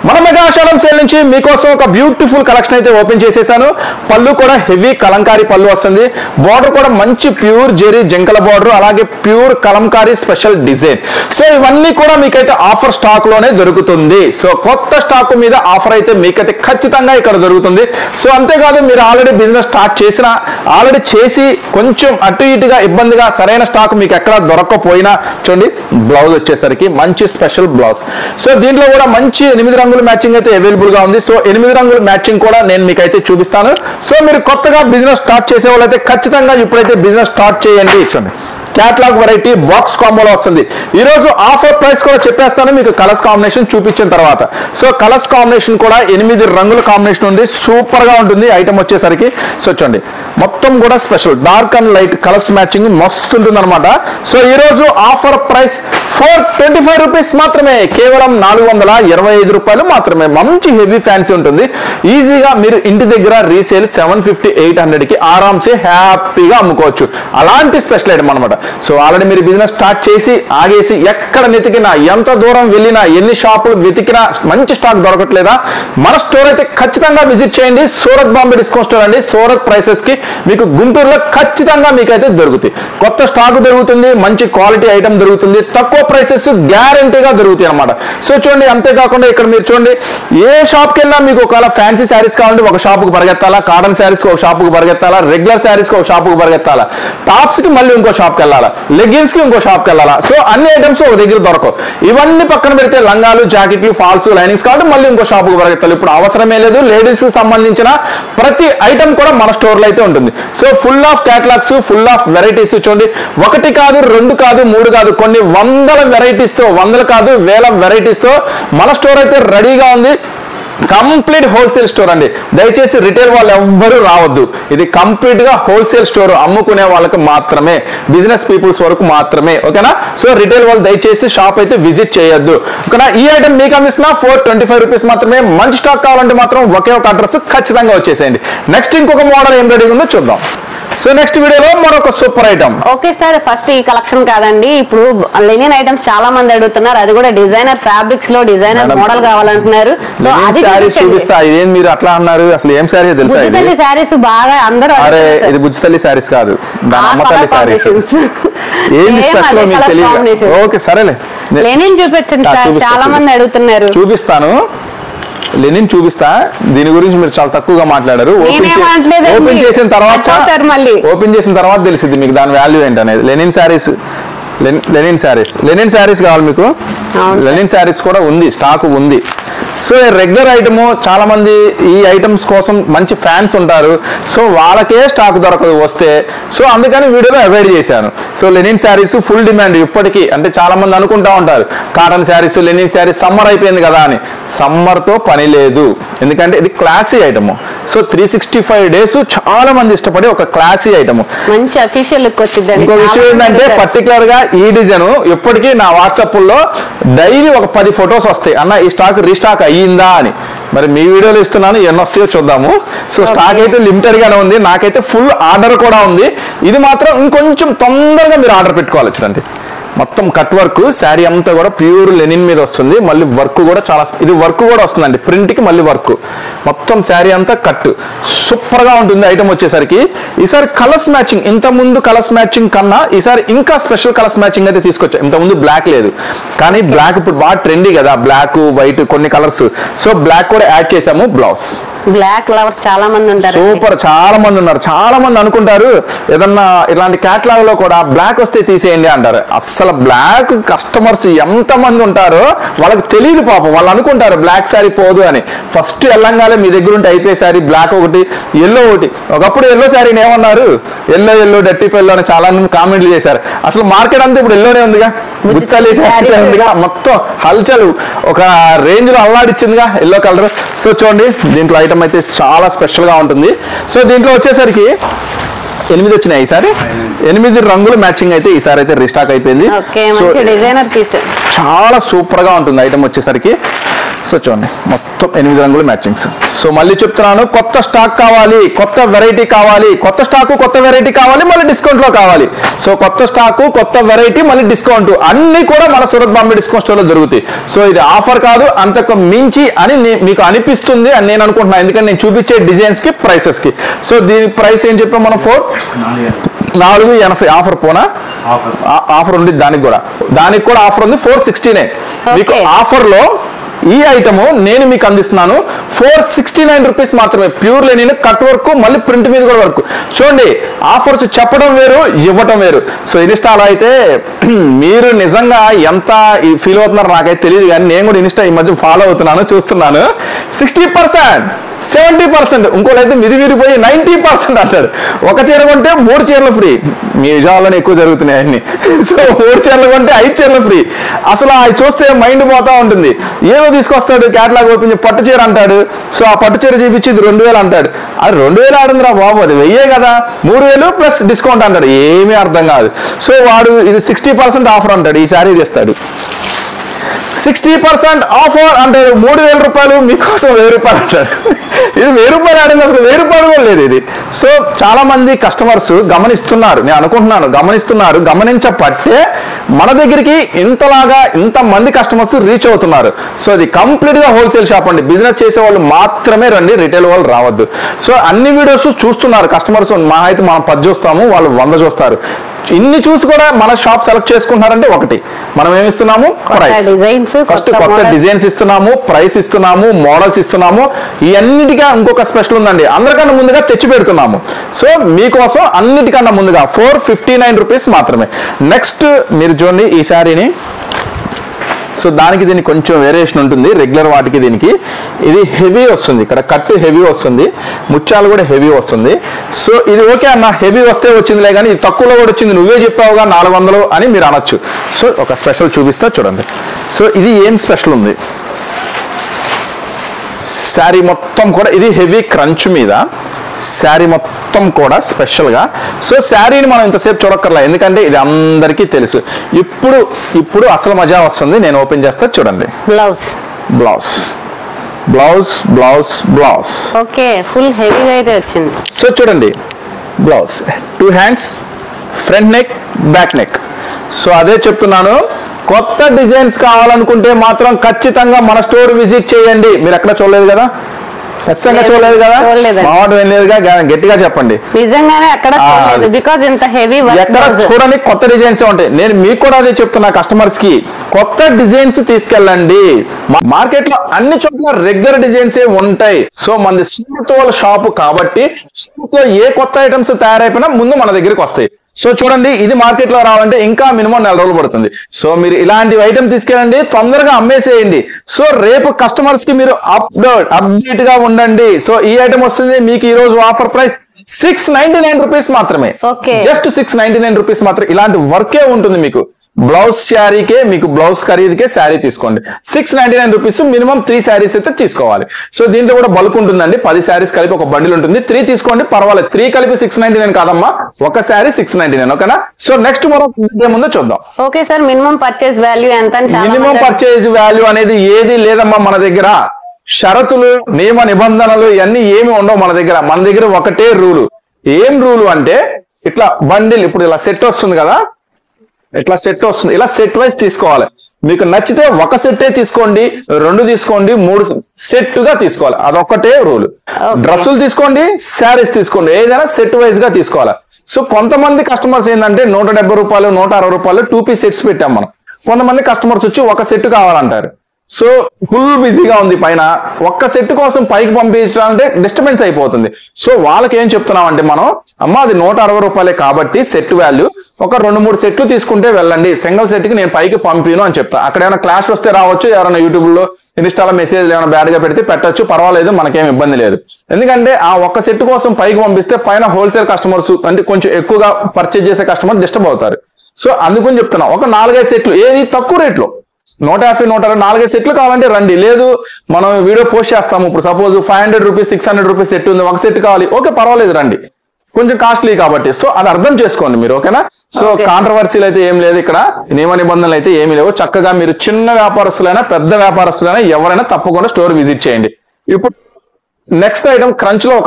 మన మెగా ఆషాఢం సేల్ నుంచి మీకోసం ఒక బ్యూటిఫుల్ కలెక్షన్ అయితే ఓపెన్ చేసేసాను. పళ్ళు కూడా హెవీ కలంకారీ పళ్ళు వస్తుంది. బార్డర్ కూడా మంచి ప్యూర్ జెరీ జింకల బార్డర్, అలాగే pure Kalamkari special design. So ఇవన్నీ కూడా మీకైతే ఆఫర్ స్టాక్ లోనే దొరుకుతుంది. సో కొత్త స్టాక్ మీద ఆఫర్ అయితే మీకైతే ఖచ్చితంగా ఇక్కడ దొరుకుతుంది. సో అంతేకాదు, మీరు ఆల్రెడీ బిజినెస్ స్టార్ట్ చేసినా, ఆల్రెడీ చేసి కొంచెం అటు ఇటుగా ఇబ్బందిగా సరైన స్టాక్ మీకు ఎక్కడ దొరకకపోయినా చూడండి, బ్లౌజ్ వచ్చేసరికి మంచి స్పెషల్ బ్లౌజ్. సో దీంట్లో కూడా మంచి 8 రంగుల మ్యాచింగ్ అయితే అవైలబుల్ గా ఉంది. సో 8 రంగుల మ్యాచింగ్ కూడా నేను మీకు అయితే చూపిస్తాను. సో మీరు కొత్తగా బిజినెస్ స్టార్ట్ చేసే వాళ్ళైతే ఖచ్చితంగా ఇప్పుడైతే బిజినెస్ స్టార్ట్ చేయండి. చూడండి, క్యాటలాగ్ వెరైటీ బాక్స్ కాంబోలో వస్తుంది. ఈ రోజు ఆఫర్ ప్రైస్ కూడా చెప్పేస్తాను మీకు కలర్స్ కాంబినేషన్ చూపించిన తర్వాత. సో కలర్స్ కాంబినేషన్ కూడా 8 రంగుల కాంబినేషన్ ఉంది, సూపర్ గా ఉంటుంది ఐటమ్ వచ్చేసరికి. సో చూడండి, మొత్తం కూడా special dark and light colours matching మస్తు ఉంటుంది అనమాట. సో ఈ రోజు ఆఫర్ ప్రైస్ 425 రూపీస్ మాత్రమే, కేవలం 425 రూపాయలు మాత్రమే. మంచి హెవీ ఫ్యాన్సీ ఉంటుంది. ఈజీగా మీరు ఇంటి దగ్గర రీసేల్ 750-800 కి ఆరామ్సే హ్యాపీగా అమ్ముకోవచ్చు. అలాంటి స్పెషల్ ఐటమ్ అనమాట. సో ఆల్రెడీ మీరు బిజినెస్ స్టార్ట్ చేసి ఆగేసి ఎక్కడ వెతికినా, ఎంత దూరం వెళ్ళినా, ఎన్ని షాపులు వెతికినా మంచి స్టాక్ దొరకట్లేదా, మన స్టోర్ అయితే ఖచ్చితంగా విజిట్ చేయండి. సూరత్ బాంబే డిస్కౌంట్ స్టోర్ అండి. సూరత్ ప్రైసెస్ కి మీకు గుంటూరులో ఖచ్చితంగా మీకైతే దొరుకుతాయి. కొత్త స్టాక్ దొరుకుతుంది, మంచి క్వాలిటీ ఐటమ్ దొరుకుతుంది, తక్కువ ప్రైసెస్ గ్యారంటీగా దొరుకుతాయి అనమాట. సో చూడండి, అంతేకాకుండా ఇక్కడ మీరు చూడండి, ఏ షాప్కి వెళ్ళినా మీకు ఒకవేళ ఫ్యాన్సీ శారీస్ కావాలంటే ఒక షాపుకి పరిగెత్తాలా, కాటన్ శారీస్ కి ఒక షాపుకి పరిగెత్తాలా, రెగ్యులర్ శారీస్ కి ఒక షాపుకి పరిగెత్తాలా, టాప్స్ కి మళ్ళీ ఇంకో షాప్కి వెళ్ళాలా, లెగ్గిన్స్ కి ఇంకో షాప్కి వెళ్ళాలా. సో అన్ని ఐటమ్స్ ఒక దగ్గర దొరకవు. ఇవన్నీ పక్కన పెడితే లంగాలు, జాకెట్లు, ఫాల్స్, లైనింగ్స్ కాబట్టి మళ్ళీ ఇంకో షాపుకి పరిగెత్తాలి. ఇప్పుడు అవసరమే లేదు. లేడీస్ కి సంబంధించిన ప్రతి ఐటమ్ కూడా మన స్టోర్ లో అయితే ఉంటుంది. So full of catalogues, full of varieties. చూడండి, 1 కాదు, 2 కాదు, 3 కాదు, కొన్ని వందల వెరైటీస్ తో, వందలు కాదు వేల వెరైటీస్ తో మన స్టోర్ అయితే రెడీగా ఉంది. కంప్లీట్ హోల్సేల్ స్టోర్ అండి. దయచేసి రిటైల్ వాళ్ళు ఎవ్వరూ రావద్దు. ఇది కంప్లీట్ గా హోల్సేల్ స్టోర్, అమ్ముకునే వాళ్ళకి మాత్రమే, బిజినెస్ పీపుల్స్ వరకు మాత్రమే. ఓకేనా? సో రిటైల్ వాళ్ళు దయచేసి షాప్ అయితే విజిట్ చేయొద్దు. ఓకేనా? ఈ ఐటమ్ మీకు అందిస్తున్నా 425 రూపీస్ మాత్రమే. మంచి స్టాక్ కావాలంటే మాత్రం ఒకే ఒక అడ్రస్ ఖచ్చితంగా వచ్చేసేయండి. నెక్స్ట్ ఇంకొక మోడల్ ఏం రెడీ ఉందో చూద్దాం. సో నెక్స్ట్ వీడియోలో మరొక super item. Okay sir, first ఈ కలెక్షన్ కాదండి, ఇప్పుడు లెనిన్ ఐటమ్స్ చాలా మంది అడుగుతున్నారు. అది కూడా డిజైనర్ ఫ్యాబ్రిక్స్ లో డిజైనర్ మోడల్ కావాలంటున్నారు. సో అది చూపిస్తా. ఇదేం మీరు అట్లా అన్నారు, అసలు ఏం శారీ తెలుసా? బుజ్జితల్లి శారీస్ బాగా అందరూ. అరే ఇది బుజ్జితల్లి శారీస్ కాదు, అమ్మతల్లి శారీస్. ఏంది స్పెషల్ మీకు తెలియదు. ఓకే సరేలే, లెనిన్ చూపించండి సార్, చాలా మంది అడుగుతున్నారు. చూపిస్తాను, లెనిన్ చూపిస్తా. దీని గురించి మీరు చాలా తక్కువగా మాట్లాడారు. ఓపెన్ చేసిన తర్వాత తెలిసింది మీకు దాని వాల్యూ ఏంటనేది. లెనిన్ శారీస్ కావాలి మీకు. లెనిన్ శారీస్ కూడా ఉంది, స్టాక్ ఉంది. సో రెగ్యులర్ ఐటమ్ చాలా మంది ఈ ఐటమ్స్ కోసం మంచి ఫ్యాన్స్ ఉంటారు. సో వాళ్ళకే స్టాక్ దొరకదు వస్తే. సో అందుకని వీడియోలో అవాయిడ్ చేశాను. So linen saris full demand ఇప్పటికీ. అంటే చాలా మంది అనుకుంటా ఉంటారు cotton saris, linen saris summer అయిపోయింది కదా అని. సమ్మర్ తో పని లేదు, ఎందుకంటే ఇది క్లాసీ ఐటమ్. సో 365 days చాలా మంది ఇష్టపడే ఒక క్లాసీ ఐటమ్. మంచి అఫీషియల్ లుక్ వచ్చింది. ఇంకో విషయం ఏంటంటే పర్టికులర్ గా ఈ డిజైన్ ఎప్పటికీ నా వాట్సాప్ లో డైలీ ఒక 10 ఫొటోస్ వస్తాయి, అన్న ఈ స్టాక్ రీస్టాక్ అయ్యిందా అని. మరి మీ వీడియోలో ఇస్తున్నాను, ఎన్ని వస్తాయో చూద్దాము. సో స్టాక్ అయితే లిమిటెడ్ గానే ఉంది. నాకైతే ఫుల్ ఆర్డర్ కూడా ఉంది. ఇది మాత్రం ఇంకొంచెం తొందరగా మీరు ఆర్డర్ పెట్టుకోవాలి. చూడండి, మొత్తం కట్ వర్క్, శారీ అంతా కూడా ప్యూర్ లెనిన్ మీద వస్తుంది. మళ్ళీ వర్క్ కూడా చాలా, ఇది వర్క్ కూడా వస్తుందండి ప్రింట్ కి, మళ్ళీ వర్క్ మొత్తం శారీ అంతా కట్. సూపర్ గా ఉంటుంది ఐటమ్ వచ్చేసరికి. ఈసారి కలర్స్ మ్యాచింగ్, ఇంత ముందు కలర్స్ మ్యాచింగ్ కన్నా ఈసారి ఇంకా స్పెషల్ కలర్స్ మ్యాచింగ్ అయితే తీసుకొచ్చాం. ఇంత ముందు బ్లాక్ లేదు, కానీ బ్లాక్ ఇప్పుడు బాగా ట్రెండీ కదా, బ్లాక్ వైట్ కొన్ని కలర్స్. సో బ్లాక్ కూడా యాడ్ చేసాము. బ్లౌజ్ బ్లాక్ లవర్స్ చాలా మంది ఉంటారు. సూపర్, చాలా మంది ఉన్నారు. చాలా మంది అనుకుంటారు ఏదన్నా ఇలాంటి క్యాటలాగ్ లో కూడా బ్లాక్ వస్తే తీసేయండి అంటారు. అస్సలు బ్లాక్ కస్టమర్స్ ఎంత మంది ఉంటారో వాళ్ళకి తెలియదు పాపం. వాళ్ళు అనుకుంటారు బ్లాక్ శారీ పోదు అని. ఫస్ట్ వెళ్ళంగానే మీ దగ్గర ఉంటే అయిపోయే శారీ బ్లాక్ ఒకటి, ఎల్లో ఒకటి. ఒకప్పుడు ఎల్లో శారీని ఏమన్నారు, ఎల్లో డట్టి పెల్లో అని చాలా మంది కామెంట్లు చేశారు. అసలు మార్కెట్ అంతా ఇప్పుడు ఎల్లోనే ఉందిగా, గుర్తాలి ఉందిగా, మొత్తం హల్చల్ ఒక రేంజ్ లో అల్లాడిచ్చిందిగా ఎల్లో కలర్. సో చూడండి దీంట్లో ఐటమ్ అయితే చాలా స్పెషల్ గా ఉంటుంది. సో దీంట్లో వచ్చేసరికి 8 వచ్చినాయి ఈసారి. 8 రంగులు మ్యాచింగ్ అయితే ఈసారి అయితే రీస్టాక్ అయిపోయింది. సో చాలా సూపర్ గా ఉంటుంది ఐటమ్ వచ్చేసరికి. సో చూడండి మొత్తం 8 రంగులు మ్యాచింగ్స్. సో మళ్ళీ చెప్తున్నాను, కొత్త స్టాక్ కావాలి, కొత్త వెరైటీ కావాలి, కొత్త స్టాకు కొత్త వెరైటీ కావాలి, మళ్ళీ డిస్కౌంట్ లో కావాలి. సో కొత్త స్టాకు కొత్త వెరైటీ మళ్ళీ డిస్కౌంట్ అన్ని కూడా మన సూరత్ బాంబే డిస్కౌంట్ స్టోర్ లో దొరుకుతాయి. సో ఇది ఆఫర్ కాదు, అంతకు మించి అని మీకు అనిపిస్తుంది అని నేను అనుకుంటున్నాను. ఎందుకంటే నేను చూపించే డిజైన్స్ కి ప్రైసెస్ కి. సో దీని ప్రైస్ ఏం చెప్పాం మనం, 480 ఆఫర్ పోనా, ఆఫర్ ఉంది. దానికి కూడా ఆఫర్ ఉంది 469. మీకు ఆఫర్ లో ఈ ఐటమ్ నేను మీకు అందిస్తున్నాను 469 రూపీస్ మాత్రమే. ప్యూర్ లెనిన్ కట్ వర్క్, మళ్ళీ ప్రింట్ మీద కూడా వర్క్. చూడండి ఆఫర్స్ చెప్పడం వేరు, ఇవ్వటం వేరు. సో ఇన్స్టాలో అయితే మీరు నిజంగా ఎంత ఫీల్ అవుతున్నారో నాకైతే తెలియదు, కానీ నేను కూడా ఇన్స్టా ఈ మధ్య ఫాలో అవుతున్నాను, చూస్తున్నాను. 60%, 70%, ఇంకోటైతే మిదివిరిపోయి 90% అంటాడు. ఒక చీర కొంటే 3 చీరలు ఫ్రీ. మీ విజయాల్లోనే ఎక్కువ జరుగుతున్నాయి అన్ని. సో 3 చీరలు కొంటే 5 చీరలు ఫ్రీ. అసలు అది చూస్తే మైండ్ పోతా ఉంటుంది. ఏదో తీసుకొస్తాడు క్యాటలాగ్ ఓపెన్ పట్టు చీర అంటాడు. సో ఆ పట్టు చీర చూపించి ఇది 2000 అంటాడు. అది 2000 ఆడుందిరా బాబు, అది 1000 కదా, 3000 ప్లస్ డిస్కౌంట్ అంటాడు. ఏమీ అర్థం కాదు. సో వాడు ఇది 60% ఆఫర్ అంటాడు, ఈ శారీ తెస్తాడు. 60% ఆఫర్ అంటారు, 3000 రూపాయలు మీకోసం 1000 రూపాయలు అంటాడు. ఇది 1000 రూపాయలు ఆడింది, అసలు 1000 రూపాయలు కూడా లేదు ఇది. సో చాలా మంది కస్టమర్స్ గమనిస్తున్నారు, నేను అనుకుంటున్నాను గమనిస్తున్నారు, గమనించబట్టే మన దగ్గరికి ఇంతమంది కస్టమర్స్ రీచ్ అవుతున్నారు. సో ఇది కంప్లీట్ గా హోల్సేల్ షాప్ అండి. బిజినెస్ చేసే వాళ్ళు మాత్రమే రండి, రిటైల్ వాళ్ళు రావద్దు. సో అన్ని వీడియోస్ చూస్తున్నారు కస్టమర్స్. మా అయితే మనం 10 చూస్తాము, వాళ్ళు 100 చూస్తారు. ఇన్ని చూసి కూడా మన షాప్ సెలెక్ట్ చేసుకుంటున్నారంటే ఒకటి మనం ఏమిస్తున్నాము, ప్రైస్. ఫస్ట్ కొత్త డిజైన్స్ ఇస్తున్నాము, ప్రైస్ ఇస్తున్నాము, మోడల్స్ ఇస్తున్నాము. ఈ అన్నిటిగా ఇంకొక స్పెషల్ ఉందండి, అందరికన్నా ముందుగా తెచ్చి పెడుతున్నాము. సో మీకోసం అన్నిటికన్నా ముందుగా 459 రూపీస్ మాత్రమే. నెక్స్ట్ మీరు చూడండి ఈ శారీని. సో దానికి దీనికి కొంచెం వేరియేషన్ ఉంటుంది రెగ్యులర్ వాటికి దీనికి. ఇది హెవీ వస్తుంది, ఇక్కడ కట్ హెవీ వస్తుంది, ముత్యాలు కూడా హెవీ వస్తుంది. సో ఇది ఓకే అన్న, హెవీ వస్తే వచ్చిందిలే, కానీ ఇది తక్కువలో కూడా వచ్చింది, నువ్వే చెప్పావుగా 400 అని మీరు అనొచ్చు. సో ఒక స్పెషల్ చూపిస్తా చూడండి. సో ఇది ఏం స్పెషల్ ఉంది, శారీ మొత్తం కూడా ఇది హెవీ క్రంచ్ మీద శారీ మొత్తం కూడా స్పెషల్ గా. సో శారీని మనం ఇంతసేపు చూడక్కర్లా, ఎందుకంటే ఇది అందరికీ తెలుసు. ఇప్పుడు అసలు మజా వస్తుంది, నేను ఓపెన్ చేస్తా చూడండి. బ్లౌజ్ ఓకే, ఫుల్ హెవీగా అయితే వచ్చింది. సో చూడండి blouse 2 hands, front neck, back neck. So అదే చెప్తున్నాను, కొత్త డిజైన్స్ కావాలనుకుంటే మాత్రం ఖచ్చితంగా మన స్టోర్ విజిట్ చేయండి. మీరు ఎక్కడ చూడలేదు కదా, ఖచ్చితంగా చూడలేదు కదా, మాట వినలేదుగా, గట్టిగా చెప్పండి. నిజంగానే ఎక్కడ చూడని కొత్త డిజైన్స్ ఉంటాయి. నేను మీకు కూడా అదే చెప్తున్నా, కస్టమర్స్ కి కొత్త డిజైన్స్ తీసుకెళ్ళండి. మార్కెట్ లో అన్ని చోట్ల రెగ్యులర్ డిజైన్స్ ఉంటాయి. సో మనది సూరత్ వాళ్ళ షాపు కాబట్టి సూరత్ లో ఏ కొత్త ఐటమ్స్ తయారైపోయినా ముందు మన దగ్గరికి వస్తాయి. సో చూడండి, ఇది మార్కెట్ లో రావాలంటే ఇంకా మినిమం 4 రోజులు పడుతుంది. సో మీరు ఇలాంటి ఐటమ్ తీసుకెళ్ళండి, తొందరగా అమ్మేసేయండి. సో రేపు కస్టమర్స్ కి మీరు అప్డేట్ గా ఉండండి. సో ఈ ఐటమ్ వస్తుంది మీకు ఈ రోజు ఆఫర్ ప్రైస్ 699 రూపీస్ మాత్రమే. జస్ట్ 699 రూపీస్ మాత్రమే. ఇలాంటి వర్కే ఉంటుంది మీకు. బ్లౌజ్ శారీకే మీకు బ్లౌజ్ ఖరీదుకే శారీ తీసుకోండి. 699 రూపీస్, మినిమం 3 శారీస్ అయితే తీసుకోవాలి. సో దీంట్లో కూడా బల్క్ ఉంటుందండి, 10 శారీస్ కలిపి ఒక బండిల్ ఉంటుంది. 3 తీసుకోండి పర్వాలేదు, 3 కలిపి 699 కాదమ్మా, ఒక శారీ 699. ఓకేనా? సో నెక్స్ట్ మనం ముందు చూద్దాం. Okay sir, minimum purchase value ఎంత? మినిమం పర్చేజ్ వాల్యూ అనేది ఏది లేదమ్మా మన దగ్గర. షరతులు, నియమ నిబంధనలు ఇవన్నీ ఏమి ఉండవు మన దగ్గర. మన దగ్గర ఒకటే రూలు. ఏం రూలు అంటే, ఇట్లా బండిల్ ఇప్పుడు ఇలా సెట్ వస్తుంది కదా, ఇట్లా సెట్ వస్తుంది, ఇలా సెట్ వైజ్ తీసుకోవాలి. మీకు నచ్చితే ఒక సెట్టే తీసుకోండి, 2 తీసుకోండి, 3 సెట్ గా తీసుకోవాలి. అదొక్కటే రూల్. డ్రెస్సులు తీసుకోండి, శారీస్ తీసుకోండి, ఏదైనా సెట్ వైజ్ గా తీసుకోవాలి. సో కొంతమంది కస్టమర్స్ ఏంటంటే 170 రూపాయలు, 160 రూపాయలు 2 పీస్ సెట్స్ పెట్టాం మనం. కొంతమంది కస్టమర్స్ వచ్చి ఒక సెట్ కావాలంటారు. సో ఫుల్ బిజీగా ఉంది పైన. ఒక్క సెట్ కోసం పైకి పంపించాలంటే డిస్టర్బెన్స్ అయిపోతుంది. సో వాళ్ళకి ఏం చెప్తున్నాం అంటే మనం, అమ్మ అది 160 రూపాయలే కాబట్టి సెట్ వాల్యూ ఒక 2-3 సెట్లు తీసుకుంటే వెళ్ళండి, సింగిల్ సెట్ కి నేను పైకి పంపిను అని చెప్తా. అక్కడ ఏమైనా క్లాష్ వస్తే రావచ్చు, ఎవరైనా యూట్యూబ్ లో ఇన్స్టాలో మెసేజ్ ఏమైనా బ్యాడ్ గా పెడితే పెట్టచ్చు, పర్వాలేదు, మనకేం ఇబ్బంది లేదు. ఎందుకంటే ఆ ఒక్క సెట్ కోసం పైకి పంపిస్తే పైన హోల్సేల్ కస్టమర్స్ అంటే కొంచెం ఎక్కువగా పర్చేజ్ చేసే కస్టమర్ డిస్టర్బ్ అవుతారు. సో అందుకని చెప్తున్నాం ఒక 4-5 సెట్లు, ఏది తక్కువ రేట్లో 150, 160, 4-5 సెట్లు కావాలంటే రండి. లేదు మనం వీడియో పోస్ట్ చేస్తాము, ఇప్పుడు సపోజ్ 500 రూపీస్ 600 రూపీస్ సెట్ ఉంది, ఒక సెట్ కావాలి, ఓకే పర్వాలేదు రండి, కొంచెం కాస్ట్లీ కాబట్టి. సో అది అర్థం చేసుకోండి మీరు, ఓకేనా? సో కాంట్రవర్సీలు అయితే ఏం లేదు ఇక్కడ, నియమ నిబంధనలు అయితే ఏమీ లేవు. చక్కగా మీరు చిన్న వ్యాపారస్తులైనా పెద్ద వ్యాపారస్తులైనా ఎవరైనా తప్పకుండా స్టోర్ విజిట్ చేయండి. ఇప్పుడు నెక్స్ట్ ఐటమ్ క్రంచ్ లో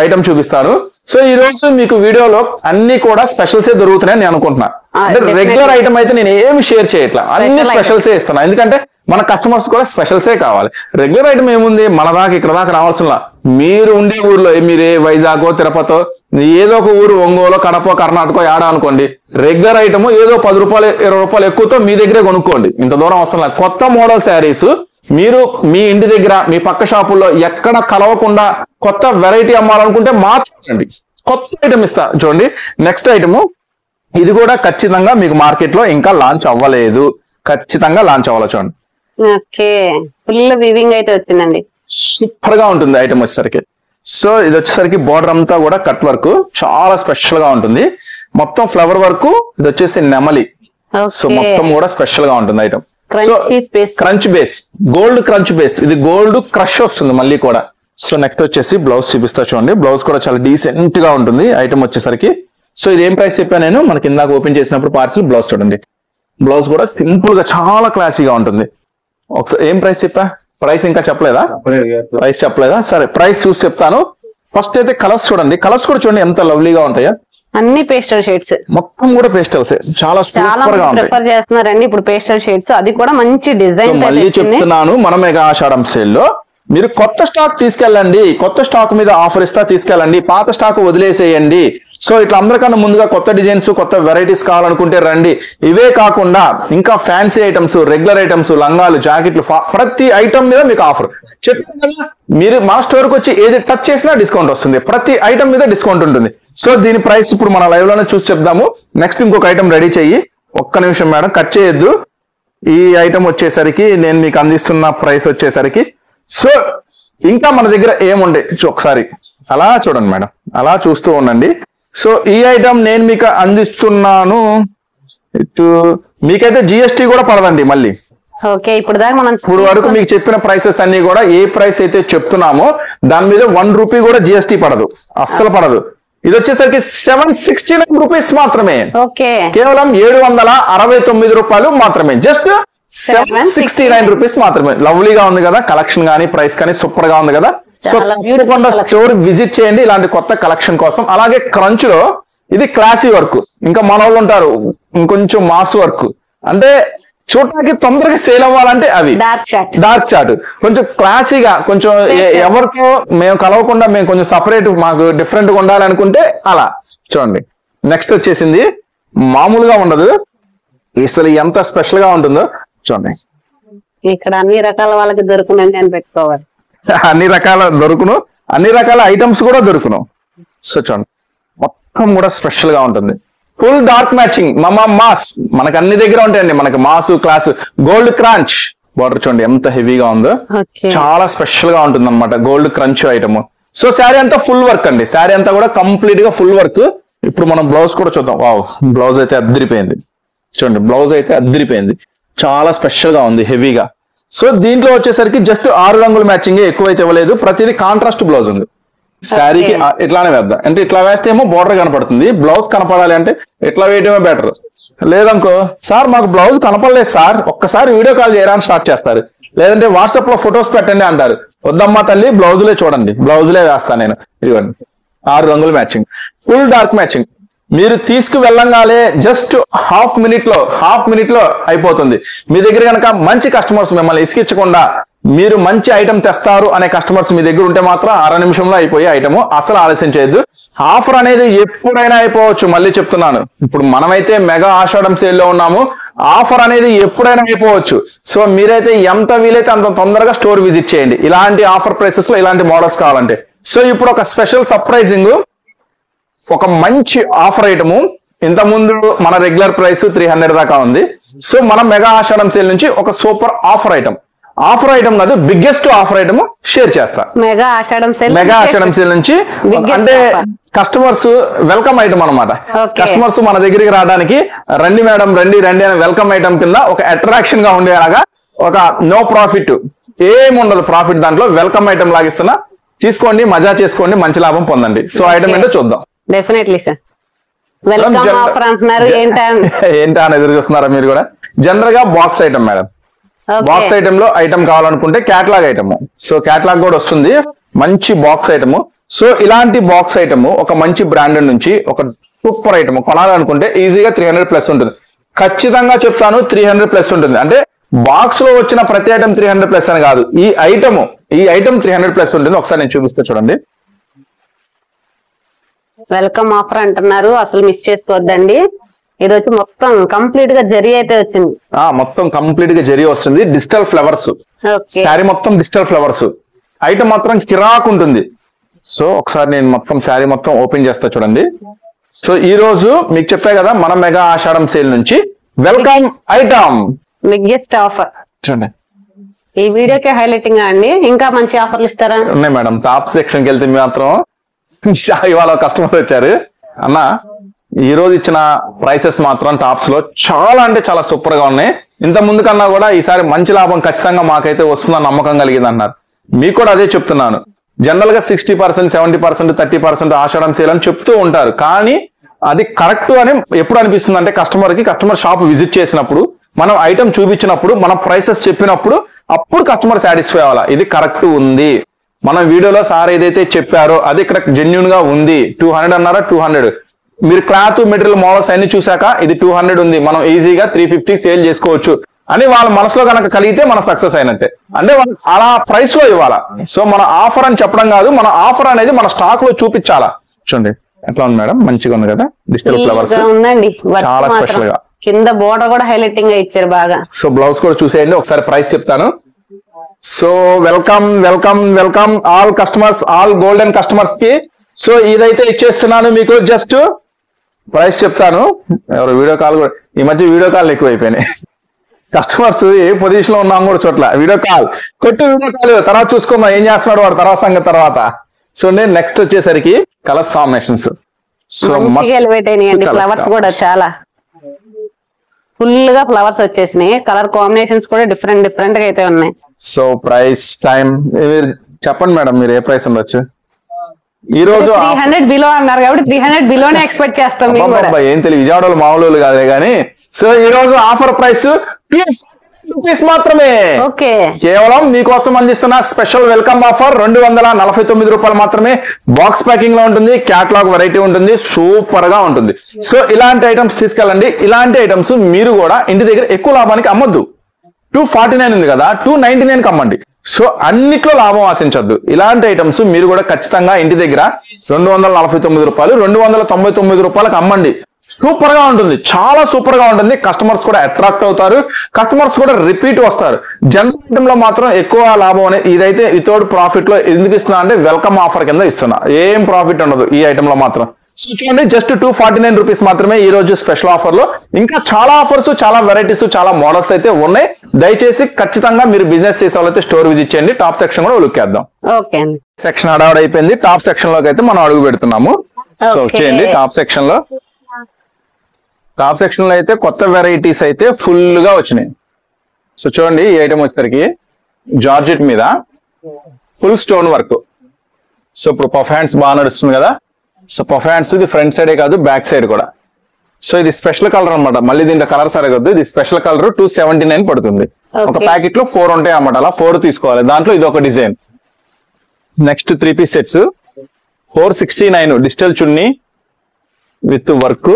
ఐటమ్ చూపిస్తాను. సో ఈ రోజు మీకు వీడియోలో అన్ని కూడా స్పెషల్సే దొరుకుతున్నాయని నేను అనుకుంటున్నా. అంటే రెగ్యులర్ ఐటమ్ అయితే నేను ఏమి షేర్ చేయట్లా, అన్ని స్పెషల్సే ఇస్తున్నా. ఎందుకంటే మన కస్టమర్స్ కూడా స్పెషల్సే కావాలి. రెగ్యులర్ ఐటమ్ ఏముంది, మన దాకా ఇక్కడ దాకా రావాల్సిన, మీరు ఉండే ఊర్లో మీరే వైజాగో తిరుపతో ఏదో ఒక ఊరు, ఒంగోలు కడప కర్ణాటక యాడ అనుకోండి, రెగ్యులర్ ఐటమ్ ఏదో 10 రూపాయలు 20 రూపాయలు ఎక్కువతో మీ దగ్గరే కొనుక్కోండి, ఇంత దూరం అవసరం లేదు. కొత్త మోడల్ శారీస్ మీరు మీ ఇంటి దగ్గర మీ పక్క షాపుల్లో ఎక్కడ కలవకుండా కొత్త వెరైటీ అమ్మాలనుకుంటే మార్చండి, కొత్త ఐటమ్ ఇస్తా. చూడండి నెక్స్ట్ ఐటమ్, ఇది కూడా ఖచ్చితంగా మీకు మార్కెట్ లో ఇంకా లాంచ్ అవ్వలేదు, ఖచ్చితంగా లాంచ్ అవ్వాలి. చూడండి ఓకే, ఫుల్ వివింగ్ అయితే వచ్చిందండి, సూపర్ గా ఉంటుంది ఐటమ్ వచ్చేసరికి. సో ఇది వచ్చేసరికి బోర్డర్ అంతా కూడా కట్ వర్క్, చాలా స్పెషల్ గా ఉంటుంది. మొత్తం ఫ్లవర్ వర్క్, ఇది వచ్చేసి నెమలి. సో మొత్తం కూడా స్పెషల్ గా ఉంటుంది item. So crunch base, gold crunch base, ఇది గోల్డ్ క్రష్ వస్తుంది మళ్ళీ కూడా. సో నెక్స్ట్ వచ్చేసి బ్లౌజ్ చూపిస్తా చూడండి. బ్లౌజ్ కూడా చాలా డీసెంట్ గా ఉంటుంది ఐటమ్ వచ్చేసరికి. సో ఇది ఏం ప్రైస్ చెప్పా నేను మనకి ఇందాక ఓపెన్ చేసినప్పుడు పార్సిల్. బ్లౌజ్ చూడండి, బ్లౌజ్ కూడా సింపుల్ గా చాలా క్లాసీగా ఉంటుంది. ఒకసారి ఏం ప్రైస్ చెప్పా, ప్రైస్ ఇంకా చెప్పలేదా? ప్రైస్ చెప్పలేదా? సరే ప్రైస్ చూసి చెప్తాను. ఫస్ట్ అయితే కలర్స్ చూడండి, కలర్స్ కూడా చూడండి ఎంత లవ్లీగా ఉంటాయా, అన్ని పేస్టల్ షేడ్స్, మొత్తం కూడా పేస్టల్స్, చాలా సూపర్ గా ఉంటాయి. ప్రిఫర్ చేస్తున్నారండి ఇప్పుడు పేస్టల్ షేడ్స్, అది కూడా మంచి డిజైన్. మళ్ళీ చెప్తున్నాను, మన మెగా ఆషాఢం సేల్ లో మీరు కొత్త స్టాక్ తీసుకెళ్ళండి, కొత్త స్టాక్ మీద ఆఫర్ ఇస్తా తీసుకెళ్ళండి, పాత స్టాక్ వదిలేసేయండి. సో ఇట్లా అందరికన్నా ముందుగా కొత్త డిజైన్స్ కొత్త వెరైటీస్ కావాలనుకుంటే రండి. ఇవే కాకుండా ఇంకా ఫ్యాన్సీ ఐటమ్స్, రెగ్యులర్ ఐటమ్స్, లంగాలు, జాకెట్లు, ప్రతి ఐటమ్ మీద మీకు ఆఫర్. మీరు మా స్టోర్ కి వచ్చి ఏది టచ్ చేసినా డిస్కౌంట్ వస్తుంది, ప్రతి ఐటమ్ మీద డిస్కౌంట్ ఉంటుంది. సో దీని ప్రైస్ ఇప్పుడు మన లైవ్ లోనే చూసి చెప్దాము. నెక్స్ట్ ఇంకొక ఐటమ్ రెడీ చెయ్యి, ఒక్క నిమిషం మేడం, కట్ చేయొద్దు. ఈ ఐటమ్ వచ్చేసరికి నేను మీకు అందిస్తున్న ప్రైస్ వచ్చేసరికి, సో ఇంకా మన దగ్గర ఏముండే ఒకసారి అలా చూడండి మేడం, అలా చూస్తూ ఉండండి. సో ఈ ఐటమ్ నేను మీకు అందిస్తున్నాను, మీకైతే జిఎస్టీ కూడా పడదండి మళ్ళీ. ఓకే, ఇప్పుడు దాకా మనం ఇప్పుడు వరకు మీకు చెప్పిన ప్రైసెస్ అన్ని కూడా ఏ ప్రైస్ అయితే చెప్తున్నామో దాని మీద 1 రూపీ కూడా జిఎస్టీ పడదు, అస్సలు పడదు. ఇది వచ్చేసరికి 769 రూపీస్ మాత్రమే, కేవలం 769 రూపాయలు మాత్రమే, జస్ట్ 769 రూపీస్ మాత్రమే. లవ్లీగా ఉంది కదా కలెక్షన్ కానీ ప్రైస్ కానీ సూపర్ గా ఉంది కదా. సో తప్పకుండా స్టోర్ విజిట్ చేయండి ఇలాంటి కొత్త కలెక్షన్ కోసం. అలాగే క్రంచ్ లో ఇది క్లాసీ వర్క్, ఇంకా మన వాళ్ళు ఉంటారు ఇంకొంచెం మాస్ వర్క్, అంటే చూడటానికి తొందరగా సేల్ అవ్వాలంటే అవి డార్క్ చాట్, కొంచెం క్లాసీగా, కొంచెం ఎవరికో మేము కలవకుండా మేము కొంచెం సపరేట్ మాకు డిఫరెంట్ గా ఉండాలనుకుంటే అలా చూడండి. నెక్స్ట్ వచ్చేసింది మామూలుగా ఉండదు, అసలు ఎంత స్పెషల్ గా ఉంటుందో చూడండి. ఇక్కడ అన్ని రకాల వాళ్ళకి దొరుకునండి అని పెట్టుకోవాలి, అన్ని రకాల దొరుకును, అన్ని రకాల ఐటమ్స్ కూడా దొరుకును. సో చూడండి మొత్తం కూడా స్పెషల్ గా ఉంటుంది, ఫుల్ డార్క్ మ్యాచింగ్, మాస్ మనకు అన్ని దగ్గర ఉంటాయండి. మనకి mass class gold crunch border చూడండి ఎంత హెవీగా ఉందో, చాలా స్పెషల్ గా ఉంటుంది అనమాట gold crunch item. So sari అంతా ఫుల్ వర్క్ అండి, శారీ అంతా కూడా కంప్లీట్ గా ఫుల్ వర్క్. ఇప్పుడు మనం బ్లౌజ్ కూడా చూద్దాం. వావ్, బ్లౌజ్ అయితే అద్దరిపోయింది చూడండి, బ్లౌజ్ అయితే అద్దరిపోయింది, చాలా స్పెషల్ గా ఉంది హెవీగా. సో దీంట్లో వచ్చేసరికి జస్ట్ 6 రంగుల మ్యాచింగ్, ఎక్కువైతే ఇవ్వలేదు, ప్రతిదీ కాంట్రాస్ట్ బ్లౌజ్ ఉంది. శారీకి ఇట్లానే వేద్దాం అంటే ఇట్లా వేస్తే ఏమో బోర్డర్ కనపడుతుంది, బ్లౌజ్ కనపడాలి అంటే ఇట్లా వేయటమే బెటర్. లేదనుకో సార్ మాకు బ్లౌజ్ కనపడలేదు సార్ ఒక్కసారి వీడియో కాల్ చేయడానికి స్టార్ట్ చేస్తారు, లేదంటే వాట్సాప్ లో ఫొటోస్ పెట్టండి అంటారు. వద్దమ్మా తల్లి బ్లౌజులే చూడండి, బ్లౌజులే వేస్తాను నేను. ఇవ్వండి 6 రంగుల మ్యాచింగ్, ఫుల్ డార్క్ మ్యాచింగ్. మీరు తీసుకు వెళ్ళంగానే జస్ట్ హాఫ్ మినిట్ లో అయిపోతుంది. మీ దగ్గర కనుక మంచి కస్టమర్స్ మిమ్మల్ని ఇసుకించకుండా మీరు మంచి ఐటమ్ తెస్తారు అనే కస్టమర్స్ మీ దగ్గర ఉంటే మాత్రం 6 నిమిషంలో అయిపోయే ఐటమ్, అసలు ఆలస్యం చేయొద్దు. ఆఫర్ అనేది ఎప్పుడైనా అయిపోవచ్చు, మళ్ళీ చెప్తున్నాను. ఇప్పుడు మనమైతే మెగా ఆషాఢం సేల్ లో ఉన్నాము, ఆఫర్ అనేది ఎప్పుడైనా అయిపోవచ్చు. సో మీరైతే ఎంత వీలైతే అంత తొందరగా స్టోర్ విజిట్ చేయండి ఇలాంటి ఆఫర్ ప్రైసెస్ లో ఇలాంటి మోడల్స్ కావాలంటే. సో ఇప్పుడు ఒక స్పెషల్ సర్ప్రైజింగ్, ఒక మంచి ఆఫర్ ఐటము. ఇంత ముందు మన రెగ్యులర్ ప్రైస్ 300 దాకా ఉంది. సో మన మెగా ఆషాఢం సేల్ నుంచి ఒక సూపర్ ఆఫర్ ఐటమ్ కాదు, బిగ్గెస్ట్ ఆఫర్ ఐటమ్ షేర్ చేస్తా. మెగా ఆషాఢం సేల్ నుంచి అంటే కస్టమర్స్ వెల్కమ్ ఐటమ్ అనమాట. కస్టమర్స్ మన దగ్గరికి రావడానికి రండి మేడం రండి రండి అని వెల్కమ్ ఐటమ్ కింద ఒక అట్రాక్షన్ గా ఉండేలాగా ఒక నో ప్రాఫిట్ ఏముండదు ప్రాఫిట్, దాంట్లో వెల్కమ్ ఐటమ్ లాగిస్తున్నా. తీసుకోండి, మజా చేసుకోండి, మంచి లాభం పొందండి. సో ఐటమ్ ఏంటో చూద్దాం. Definitely sir. వెల్కమ్ ఆఫర్ అంటున్నారు, ఏంటా అని ఎదురు చూస్తున్నారా మీరు కూడా? జనరల్ గా box item madam. Box item లో ఐటమ్ కావాలనుకుంటే క్యాటలాగ్ ఐటమ్. సో క్యాటలాగ్ కూడా వస్తుంది, మంచి బాక్స్ ఐటమ్. సో ఇలాంటి బాక్స్ ఐటమ్ ఒక మంచి బ్రాండెడ్ నుంచి ఒక సూపర్ ఐటమ్ కొనాలనుకుంటే ఈజీగా 300+ ఉంటుంది. ఖచ్చితంగా చెప్తాను 300+ ఉంటుంది. అంటే బాక్స్ లో వచ్చిన ప్రతి ఐటమ్ 300+ అని కాదు, ఈ ఐటమ్ 300+ ఉంటుంది. ఒకసారి నేను చూపిస్తా చూడండి. వెల్కమ్ ఆఫర్ అంటున్నారు, అసలు మిస్ చేసుకోవద్దండి. ఇది వచ్చి మొత్తం కంప్లీట్ గా జరీ అయితే వచ్చింది. మొత్తం కంప్లీట్ గా జరీ వస్తుంది. డిజిటల్ ఫ్లవర్స్ శారీ, మొత్తం డిజిటల్ ఫ్లవర్స్. ఐటమ్ మాత్రం కిరాక్ ఉంటుంది. సో ఒకసారి నేను మొత్తం శారీ మొత్తం ఓపెన్ చేస్తా చూడండి. సో ఈ రోజు మీకు చెప్పా కదా మన మెగా ఆషాఢం సేల్ నుంచి వెల్కమ్ ఐటమ్ బిగ్గెస్ట్ ఆఫర్ చూడండి. ఈ వీడియోకి హైలైటింగ్ అండి. ఇంకా మంచి ఆఫర్లు ఇస్తారా? ఉన్నాయి మేడం. టాప్ సెక్షన్ కి వెళ్తే మాత్రం ఇవాళ కస్టమర్ వచ్చారు అన్న, ఈ రోజు ఇచ్చిన ప్రైసెస్ మాత్రం టాప్స్ లో చాలా అంటే చాలా సూపర్ గా ఉన్నాయి. ఇంత ముందు కన్నా కూడా ఈసారి మంచి లాభం ఖచ్చితంగా మాకైతే వస్తుందని నమ్మకం కలిగింది అన్నారు. మీకు కూడా అదే చెప్తున్నాను. జనరల్ గా 60%, 70%, 30% ఆషాఢం సేల్ అని చెప్తూ ఉంటారు. కానీ అది కరెక్ట్ అని ఎప్పుడు అనిపిస్తుంది అంటే కస్టమర్ షాప్ విజిట్ చేసినప్పుడు, మనం ఐటమ్ చూపించినప్పుడు, మనం ప్రైసెస్ చెప్పినప్పుడు, అప్పుడు కస్టమర్ సాటిస్ఫై అవ్వాలా. ఇది కరెక్ట్ ఉంది, మనం వీడియోలో సార్ ఏదైతే చెప్పారో అది ఇక్కడ జెన్యున్ గా ఉంది. 200 అన్నారా, 200. మీరు క్లాత్ మెటీరియల్ మోడల్స్ అన్ని చూసాక ఇది 200 ఉంది, మనం ఈజీగా 350 సేల్ చేసుకోవచ్చు అని వాళ్ళ మనసులో కనుక కలిగితే మన సక్సెస్ అయినట్టే. అంటే అలా ప్రైస్ లో ఇవ్వాలా. సో మన ఆఫర్ అని చెప్పడం కాదు, మన ఆఫర్ అనేది మన స్టాక్ లో చూపించాలా. చూడండి ఎట్లా ఉంది మేడం, మంచిగా ఉంది కదా. డిజిటల్ ఫ్లవర్స్ ఉందండి, చాలా స్పెషల్ గా. కింద బోర్డర్ కూడా హైలైటింగ్ గా ఇచ్చారు బాగా. సో బ్లౌజ్ కూడా చూసేయండి, ఒకసారి ప్రైస్ చెప్తాను. So welcome all customers, all golden customers కి. సో ఇదైతే ఇచ్చేస్తున్నాను మీకు. జస్ట్ ప్రైస్ చెప్తాను. ఎవరు వీడియో కాల్ కూడా, ఈ మధ్య వీడియో కాల్ ఎక్కువ అయిపోయినాయి. కస్టమర్స్ ఏ పొజిషన్ లో ఉన్నాం కూడా చోట్ల వీడియో కాల్ తర్వాత చూసుకోమా ఏం చేస్తున్నాడు వాడు, తర్వాత సంగతి తర్వాత. సో నేను నెక్స్ట్ వచ్చేసరికి కలర్స్ కాంబినేషన్స్. సో ఫ్లవర్స్ కూడా చాలా ఫుల్ గా ఫ్లవర్స్ వచ్చేసినాయి. కలర్ కాంబినేషన్స్ కూడా డిఫరెంట్ గా అయితే ఉన్నాయి. సో ప్రైస్ టైం చెప్పండి మేడం, మీరు ఏ ప్రైస్ ఉండొచ్చు? ఈ రోజు 300 బిలో అన్నారు కాబట్టి 300 బిలోనే ఎక్స్పెక్ట్ చేస్తాం. ఏం తెలియదు, విజయవాడలో మామూలు కాదే కానీ. సో ఈ రోజు ఆఫర్ ప్రైస్ రూపీస్ మాత్రమే. ఓకే, కేవలం మీకోసం అందిస్తున్న స్పెషల్ వెల్కమ్ ఆఫర్ 249 రూపాయలు మాత్రమే. బాక్స్ ప్యాకింగ్ లో ఉంటుంది, క్యాటలాగ్ వెరైటీ ఉంటుంది, సూపర్ గా ఉంటుంది. సో ఇలాంటి ఐటమ్స్ తీసుకెళ్ళండి. ఇలాంటి ఐటమ్స్ మీరు కూడా ఇంటి దగ్గర ఎక్కువ లాభానికి అమ్మొద్దు. 249 ఉంది కదా, 299 అమ్మండి. సో అన్నిట్లో లాభం ఆశించద్దు. ఇలాంటి ఐటమ్స్ మీరు కూడా ఖచ్చితంగా ఇంటి దగ్గర 249 రూపాయలు, 299 రూపాయలకు అమ్మండి. సూపర్ గా ఉంటుంది, చాలా సూపర్ గా ఉంటుంది. కస్టమర్స్ కూడా అట్రాక్ట్ అవుతారు, కస్టమర్స్ కూడా రిపీట్ వస్తారు. జనరల్ ఐటమ్ లో మాత్రం ఎక్కువ లాభం అనేది. ఇదైతే వితౌట్ ప్రాఫిట్ లో ఎందుకు ఇస్తున్నా అంటే వెల్కమ్ ఆఫర్ కింద ఇస్తున్నా. ఏం ప్రాఫిట్ ఉండదు ఈ ఐటమ్ లో మాత్రం. సో చూడండి, జస్ట్ 249 రూపీస్ మాత్రమే ఈ రోజు స్పెషల్ ఆఫర్ లో. ఇంకా చాలా ఆఫర్స్, చాలా వెరైటీస్, చాలా మోడల్స్ అయితే ఉన్నాయి. దయచేసి ఖచ్చితంగా మీరు బిజినెస్ చేసే వాళ్ళైతే స్టోర్ విజిట్ చేయండి. టాప్ సెక్షన్ కూడా లుక్ చేద్దాం. సెక్షన్ అడవాడు అయిపోయింది, టాప్ సెక్షన్ లోకి అయితే మనం అడుగు పెడుతున్నాము. సో చేయండి టాప్ సెక్షన్ లో. టాప్ సెక్షన్ లో అయితే కొత్త వెరైటీస్ అయితే ఫుల్ గా వచ్చినాయి. సో చూడండి, ఈ ఐటమ్ వచ్చేసరికి జార్జెట్ మీద ఫుల్ స్టోన్ వర్క్. సో ఇప్పుడు పఫ్ హ్యాండ్స్ బాగా నడుస్తుంది కదా. సో పఫ్ హ్యాండ్స్ ఇది ఫ్రంట్ సైడే కాదు, బ్యాక్ సైడ్ కూడా. సో ఇది స్పెషల్ కలర్ అనమాట. మళ్ళీ దీంట్లో కలర్స్ అడగద్దు, ఇది స్పెషల్ కలర్ 279 పడుతుంది. ఒక ప్యాకెట్ లో 4 ఉంటాయి అన్నమాట. అలా 4 తీసుకోవాలి. దాంట్లో ఇది ఒక design. Next 3 piece sets 469 digital chunni with work,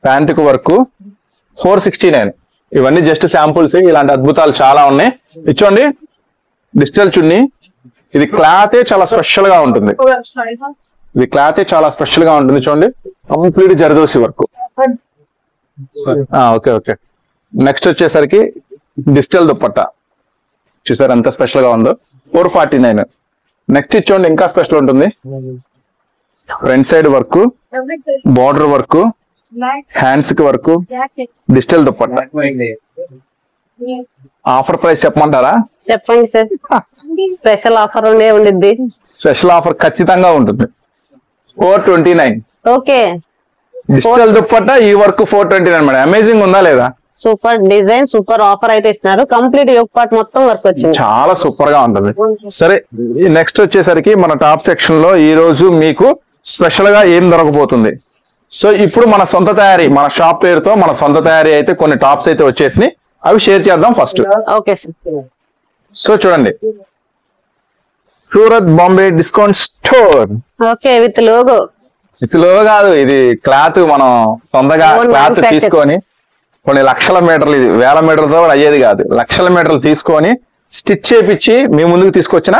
ప్యాంటుకు వర్క్ 469. ఇవన్నీ జస్ట్ శాంపుల్స్. ఇలాంటి అద్భుతాలు చాలా ఉన్నాయి. ఇచ్చోండి డిజిటల్ చున్నీ. ఇది క్లాతే చాలా స్పెషల్ గా ఉంటుంది. ఇది క్లాతే చాలా స్పెషల్ గా ఉంటుంది. చూడండి, complete zardozi work. Okay okay. Next వచ్చేసరికి డిజిటల్ దుప్పట్టా చూసారు ఎంత స్పెషల్ గా ఉందో, 449. నెక్స్ట్ ఇచ్చోండి ఇంకా స్పెషల్ ఉంటుంది. Front side work, border work, hands కి work, digital dupatta. Offer price చెప్పమంటారా? చెప్పండి సార్. స్పెషల్ ఆఫర్ ఉండిద్ది. స్పెషల్ ఆఫర్ ఖచ్చితంగా ఉంటుంది. 429. ఓకే. డిజిటల్ దుప్పట్టా ఈ వర్క్ 429 మేడం. అమేజింగ్ ఉందా లేదా? సూపర్ డిజైన్, సూపర్ ఆఫర్ అయితే ఇస్తున్నారు. కంప్లీట్ యోగ్ పార్ట్ మొత్తం వర్క్ వచ్చింది. చాలా సూపర్ గా ఉంటుంది. సరే నెక్స్ట్ వచ్చేసరికి మన టాప్ సెక్షన్ లో ఈ రోజు మీకు స్పెషల్ గా ఏం దొరకబోతుంది. సో ఇప్పుడు మన సొంత తయారీ, మన షాప్ పేరుతో మన సొంత తయారీ అయితే కొన్ని టాప్స్ అయితే వచ్చేసి అవి షేర్ చేద్దాం ఫస్ట్. Okay sir. సో చూడండి, Surat Bombay discount store. Okay, with logo. ఇదిలో కాదు, ఇది క్లాత్ మనం సొంతగా క్లాత్ తీసుకొని కొన్ని లక్షల మీటర్లు, ఇది వేల మీటర్లతో కూడా అయ్యేది కాదు, లక్షల మీటర్లు తీసుకొని స్టిచ్ చేపించి మీ ముందుకు తీసుకొచ్చిన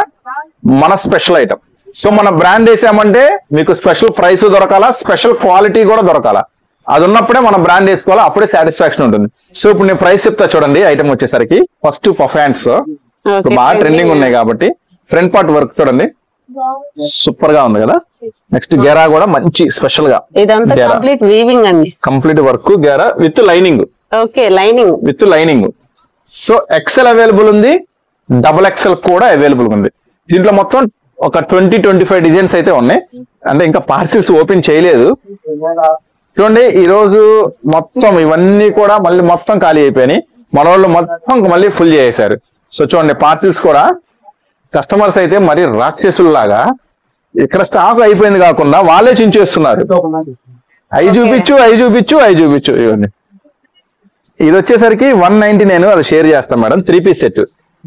మన స్పెషల్ ఐటమ్. సో మన బ్రాండ్ వేసామంటే మీకు స్పెషల్ ప్రైస్ దొరకాలా, స్పెషల్ క్వాలిటీ కూడా దొరకాలా. అది ఉన్నప్పుడే మన బ్రాండ్ వేసుకోవాలా, అప్పుడే సాటిస్ఫాక్షన్ ఉంటుంది. సో ఇప్పుడు నేను ప్రైస్ చెప్తా చూడండి. ఐటమ్ వచ్చేసరికి ఫస్ట్ పఫ్ హ్యాండ్స్ బాగా ట్రెండింగ్ ఉన్నాయి కాబట్టి ఫ్రంట్ పార్ట్ వర్క్ చూడండి, సూపర్ గా ఉంది కదా. నెక్స్ట్ గేరా కూడా మంచి స్పెషల్ గా, ఇదంతా కంప్లీట్ వీవింగ్ అండి, కంప్లీట్ వర్క్ గేరా with lining. Okay, lining with lining. So XL available ఉంది, డబుల్ ఎక్సెల్ కూడా అవైలబుల్ ఉంది. దీంట్లో మొత్తం ఒక 20-25 డిజైన్స్ అయితే ఉన్నాయి. అంటే ఇంకా పార్సిల్స్ ఓపెన్ చేయలేదు. చూడండి ఈ రోజు మొత్తం ఇవన్నీ కూడా మళ్ళీ మొత్తం ఖాళీ అయిపోయినాయి. మన వాళ్ళు మొత్తం మళ్ళీ ఫుల్ చేసేసారు. సో చూడండి పార్సిల్స్ కూడా కస్టమర్స్ అయితే మరి రాక్షసుల్లాగా ఇక్కడ స్టాక్ అయిపోయింది కాకుండా వాళ్ళే చించేస్తున్నారు. అవి చూపించు ఇవన్నీ. ఇది వచ్చేసరికి 199. అది షేర్ చేస్తాం మేడం. 3 పీస్ సెట్,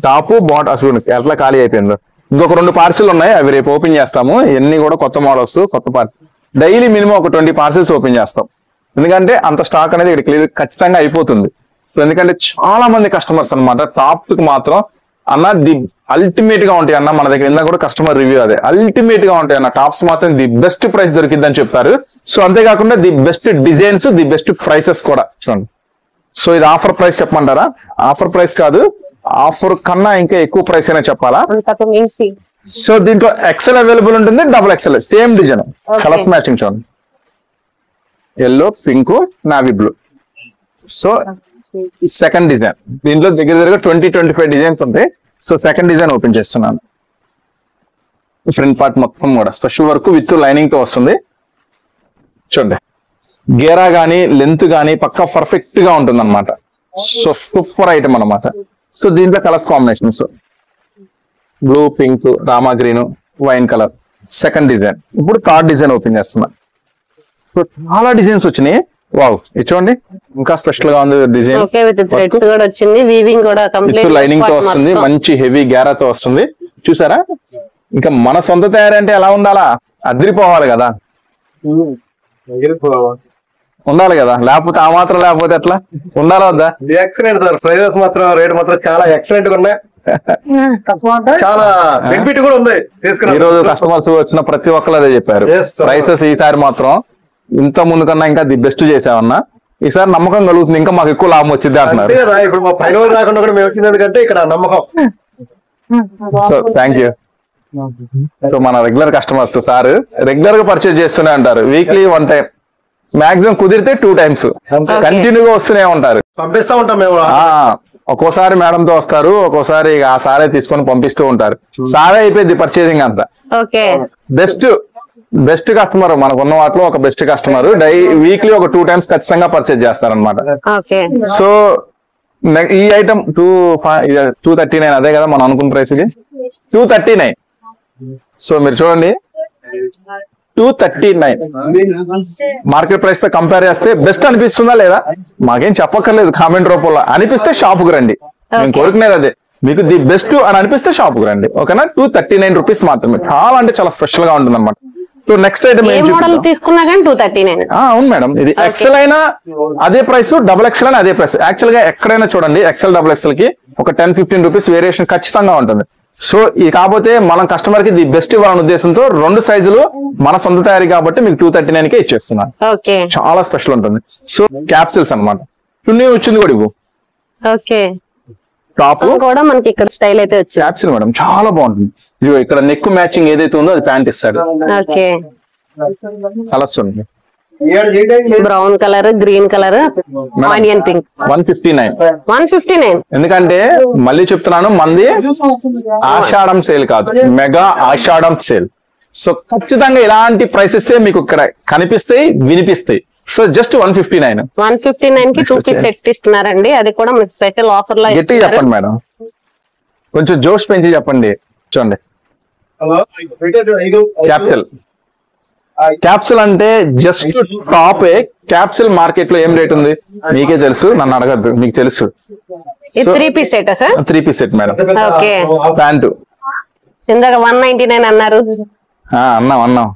టాప్ బాట్ అసలు ఎట్లా ఖాళీ అయిపోయిందో. ఇంకొక 2 పార్సిల్ ఉన్నాయి, అవి రేపు ఓపెన్ చేస్తాము. ఇవన్నీ కూడా కొత్త మోడల్స్, కొత్త పార్సిల్. డైలీ మినిమం ఒక 20 పార్సిల్స్ ఓపెన్ చేస్తాం. ఎందుకంటే అంత స్టాక్ అనేది ఇక్కడ క్లియర్ ఖచ్చితంగా అయిపోతుంది. సో ఎందుకంటే చాలా మంది కస్టమర్స్ అనమాట టాప్ కి మాత్రం అన్న ది అల్టిమేట్ గా ఉంటాయి అన్న, మన దగ్గర ఇందా కూడా కస్టమర్ రివ్యూ అదే, అల్టిమేట్ గా ఉంటాయి అన్న, టాప్స్ మాత్రం ది బెస్ట్ ప్రైస్ దొరికిద్దని చెప్తారు. సో అంతేకాకుండా the best designs, the best prices కూడా చూడండి. సో ఇది ఆఫర్ ప్రైస్ చెప్పమంటారా? ఆఫర్ ప్రైస్ కాదు, ఆఫర్ కన్నా ఇంకా ఎక్కువ ప్రైస్ అయినా చెప్పాలా? సో దీంట్లో ఎక్సెల్ అవైలబుల్ ఉంటుంది, double XL same design, colours matching చూడండి, yellow, pink, navy blue. So second design, దీంట్లో దగ్గర 20-25 డిజైన్స్ ఉంటాయి. సో సెకండ్ డిజైన్ ఓపెన్ చేస్తున్నాను. ఫ్రంట్ పార్ట్ మొత్తం కూడా స్పెషల్ వర్క్ విత్ లైనింగ్ తో వస్తుంది. చూడండి గేరా గానీ లెంత్ గానీ పక్కా పర్ఫెక్ట్ గా ఉంటుంది అనమాట. సో సూపర్ ఐటమ్ అనమాట. సో దీంట్లో colours combinations blue, pink, Rama green, wine colour. Second design. ఇప్పుడు థర్డ్ డిజైన్ ఓపెన్ చేస్తున్నా. సో చాలా డిజైన్స్ వచ్చినాయి. వావ్, ఇది చూడండి ఇంకా స్పెషల్ గా ఉంది డిజైన్. విత్ లైనింగ్ తో వస్తుంది, మంచి హెవీ గేరాతో వస్తుంది. చూసారా? ఇంకా మన సొంత తయారీ అంటే ఎలా ఉండాలా? అదిరిపోవాలి కదా, ఉండాలి కదా, లేకపోతే ఆ మాత్రం లేకపోతే ఎట్లా? ఉండాలా వద్దా? Excellent sir. ప్రైజెస్ మాత్రం రేట్ మాత్రం చాలా ఎక్సలెంట్ గా ఉన్నాయి, చాలా బెనిఫిట్ కూడా ఉంది. ఈ రోజు కస్టమర్స్ వచ్చిన ప్రతి ఒక్కరు అదే చెప్పారు. ప్రైసెస్ ఈసారి మాత్రం ఇంత ముందు కన్నా ఇంకా ది బెస్ట్ చేసామన్నా. ఈసారి నమ్మకం కలుగుతుంది, ఇంకా మాకు ఎక్కువ లాభం వచ్చింది అంటున్నారు. ఇప్పుడు మా పైన రాకుండా కూడా మేము వచ్చింది ఎందుకంటే ఇక్కడ నమ్మకం. So thank you. సో మన రెగ్యులర్ కస్టమర్స్ సార్ రెగ్యులర్ గా పర్చేజ్ చేస్తూనే ఉంటారు. వీక్లీ 1 టైం, మాక్సిమం కుదిరితే 2 టైమ్స్ కంటిన్యూగా వస్తూనే ఉంటారు. పంపిస్తా ఉంటాం మేము. ఒక్కోసారి మేడం తో వస్తారు, ఒక్కోసారి ఆ సారే తీసుకొని పంపిస్తూ ఉంటారు. సారే అయిపోయింది పర్చేసింగ్ అంతా. బెస్ట్ కస్టమర్ మనకున్న వాటిలో ఒక బెస్ట్ కస్టమర్. వీక్లీ ఒక 2 టైమ్స్ ఖచ్చితంగా పర్చేజ్ చేస్తారనమాట. సో ఈ ఐటమ్ 239 అదే కదా మనం అనుకున్న ప్రైస్ కి 239. సో మీరు చూడండి 239 మార్కెట్ ప్రైస్ తో కంపేర్ చేస్తే బెస్ట్ అనిపిస్తుందా లేదా? మాకేం చెప్పక్కర్లేదు, కామెంట్ రూపంలో అనిపిస్తే షాపుకు రండి. నేను కోరుకునేది అదే, మీకు ది బెస్ట్ అని అనిపిస్తే షాపుకు రండి. ఓకేనా? 239 రూపీస్ మాత్రమే. చాలా అంటే చాలా స్పెషల్ గా ఉంటుంది అనమాట. సో నెక్స్ట్ ఐటమ్ తీసుకున్నా కానీ 239. అవును మేడం, ఇది ఎక్సెల్ అయినా అదే ప్రైస్, డబుల్ ఎక్సెల్ అయినా అదే ప్రైస్. యాక్చువల్ గా ఎక్కడైనా చూడండి ఎక్సెల్ డబుల్ ఎక్సెల్ కి ఒక 10-15 రూపీస్ వేరియేషన్ ఖచ్చితంగా ఉంటుంది. సో ఇది కాకపోతే మనం కస్టమర్ కి ది బెస్ట్ ఇవ్వాలనే ఉద్దేశంతో 2 సైజులు మన సొంత తయారీ కాబట్టి మీకు 239 ఇచ్చేస్తున్నాను. ఓకే చాలా స్పెషల్ ఉంటుంది. సో క్యాప్సిల్స్ అన్నమాట. చున్నీ వచ్చింది కూడా ఇవ్వు. ఓకే టాప్ కూడా మనకి ఇక్కడ స్టైల్ అయితే వచ్చింది. క్యాప్సిల్ మేడం చాలా బాగుంటుంది. ఇదిగో ఇక్కడ నెక్ మ్యాచింగ్ ఏదైతే ఉందో అది ప్యాంట్ ఇస్తాడు. ఓకే కలర్స్ ఉంది. Brown colour, green colour, onion pink. 159. ఎందుకంటే మళ్ళీ చెప్తున్నాను, మంది ఆషాఢం సేల్ కాదు, మెగా ఆషాఢం సేల్. సో ఖచ్చితంగా ఇలాంటి ప్రైసెస్ మీకు ఇక్కడ కనిపిస్తాయి, వినిపిస్తాయి. So just 159. 159 కి 2 పీస్ సెట్ ఇస్తున్నారండి. అది కూడా మనకి స్పెషల్ ఆఫర్ లో గట్టిగా చెప్పండి మేడం, కొంచెం జోష్ పెంచి చెప్పండి. చూడండి క్యాప్సిల్ అంటే జస్ట్ టాప్. క్యాప్సిల్ మార్కెట్ లో ఏం రేట్ ఉంది మీకే తెలుసు, నన్ను అడగద్దు, మీకు తెలుసు. 3 piece set sir? 3 piece set madam. Okay pant ఇందాక 199 అన్నారు. అన్నాం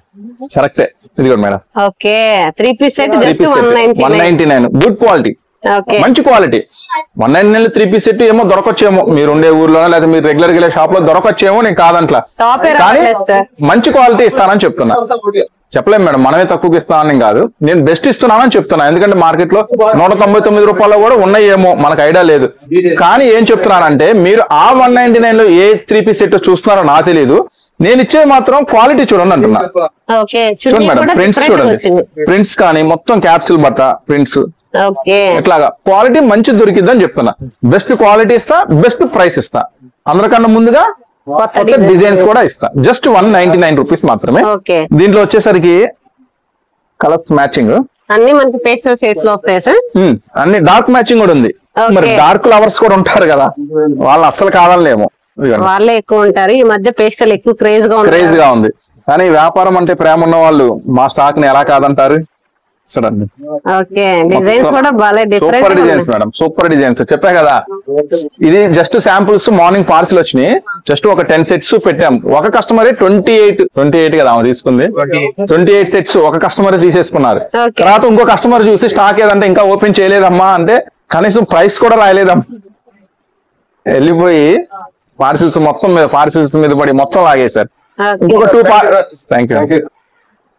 కరెక్టే. ఇదిగోండి madam. Okay 3 piece set just 199. Good quality, మంచి క్వాలిటీ. 199 3 పీస్ సెట్ ఏమో దొరకొచ్చేమో మీరు ఉండే ఊర్లో, లేదా మీరు రెగ్యులర్ గా షాప్ లో దొరకొచ్చేమో, నేను కాదంట్లా. కానీ మంచి క్వాలిటీ ఇస్తానని చెప్తున్నా. చెప్పలేము మేడం, మనమే తక్కువకి ఇస్తానని కాదు, నేను బెస్ట్ ఇస్తున్నానని చెప్తున్నా. ఎందుకంటే మార్కెట్ లో 199 రూపాయలు కూడా ఉన్నాయేమో, మనకు ఐడియా లేదు. కానీ ఏం చెప్తున్నానంటే, మీరు ఆ 199 లో ఏ 3 పీస్ సెట్ చూస్తున్నారో నాకు తెలియదు, నేను ఇచ్చే మాత్రం క్వాలిటీ చూడండి అంటున్నా. చూడండి మేడం, ప్రింట్స్ చూడండి, ప్రింట్స్ కానీ మొత్తం క్యాప్సిల్ బట్ట ప్రింట్స్ ఎట్లాగా క్వాలిటీ మంచి దొరికిద్దని చెప్తున్నా. బెస్ట్ క్వాలిటీ ఇస్తా, బెస్ట్ ప్రైస్ ఇస్తా, అందరికన్నా ముందుగా కొత్త డిజైన్స్ కూడా ఇస్తా. జస్ట్ 199 రూపీస్ మాత్రమే. దీంట్లో వచ్చేసరికి కలర్స్ మ్యాచింగ్ అన్ని మనకి పేస్టల్ షేడ్స్ లో వస్తాయి సార్. అన్ని డార్క్ మ్యాచింగ్ కూడా ఉంది. మరి డార్క్ లవర్స్ కూడా ఉంటారు కదా, వాళ్ళు అస్సలు కాదనిలేమో, వాళ్ళే ఎక్కువ ఉంటారు. ఈ మధ్య పేస్టల్ ఎక్కువ క్రేజ్ గా ఉంది. కానీ వ్యాపారం అంటే ప్రేమ ఉన్న వాళ్ళు మా స్టాక్ ని ఎలా కాదంటారు. చూడండి super designs madam, super designs. చెప్పా కదా, ఇది జస్ట్ శాంపుల్స్. మార్నింగ్ పార్సిల్ వచ్చినాయి, జస్ట్ ఒక 10 సెట్స్ పెట్టాం. ఒక కస్టమర్ 28 కదా తీసుకుంది, 28 సెట్స్ ఒక కస్టమర్ తీసేసుకున్నారు. తర్వాత ఇంకో కస్టమర్ చూసి స్టాక్ ఏదంటే ఇంకా ఓపెన్ చేయలేదమ్మా అంటే, కనీసం ప్రైస్ కూడా రాయలేదమ్మా, వెళ్ళిపోయి పార్సిల్స్ మొత్తం మీద పార్సిల్స్ మీద పడి మొత్తం లాగేశారు.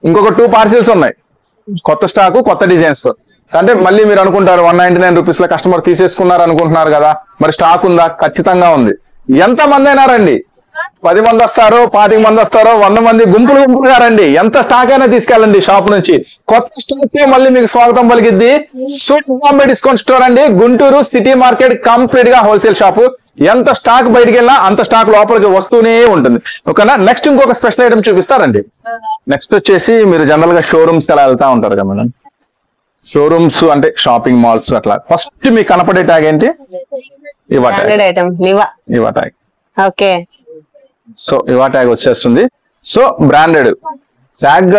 ఇంకొక 2 పార్సిల్స్ ఉన్నాయి, కొత్త స్టాక్ కొత్త డిజైన్స్ తో. అంటే మళ్ళీ మీరు అనుకుంటారు 199 రూపీస్ లో కస్టమర్ తీసేసుకున్నారు అనుకుంటున్నారు కదా, మరి స్టాక్ ఉందా? ఖచ్చితంగా ఉంది. ఎంత మంది అయినా రండి, 10 మంది వస్తారో, 25 మంది వస్తారో, 100 మంది గుంపులుగా రండి, ఎంత స్టాక్ అయినా తీసుకెళ్ళండి షాప్ నుంచి. కొత్త స్టాక్ మళ్ళీ మీకు స్వాగతం పలికిద్ది. సూరత్ బాంబే డిస్కౌంట్ స్టోర్ అండి, గుంటూరు సిటీ మార్కెట్ కంప్లీట్ గా హోల్సేల్ షాపు. ఎంత స్టాక్ బయటికి వెళ్ళినా అంత స్టాక్ లోపలికి వస్తూనే ఉంటుంది. ఓకేనా? నెక్స్ట్ ఇంకొక స్పెషల్ ఐటమ్ చూపిస్తారండి. నెక్స్ట్ వచ్చేసి మీరు జనరల్ గా షోరూమ్స్ అలా వెళ్తా ఉంటారు కదా మేడం, షోరూమ్స్ అంటే షాపింగ్ మాల్స్ అట్లా. ఫస్ట్ మీకు కనపడే ట్యాగ్ ఏంటి? ఇవా ట్యాగ్. ఓకే, సో ఇవా ట్యాగ్ వచ్చేస్తుంది. సో బ్రాండెడ్ ట్యాగ్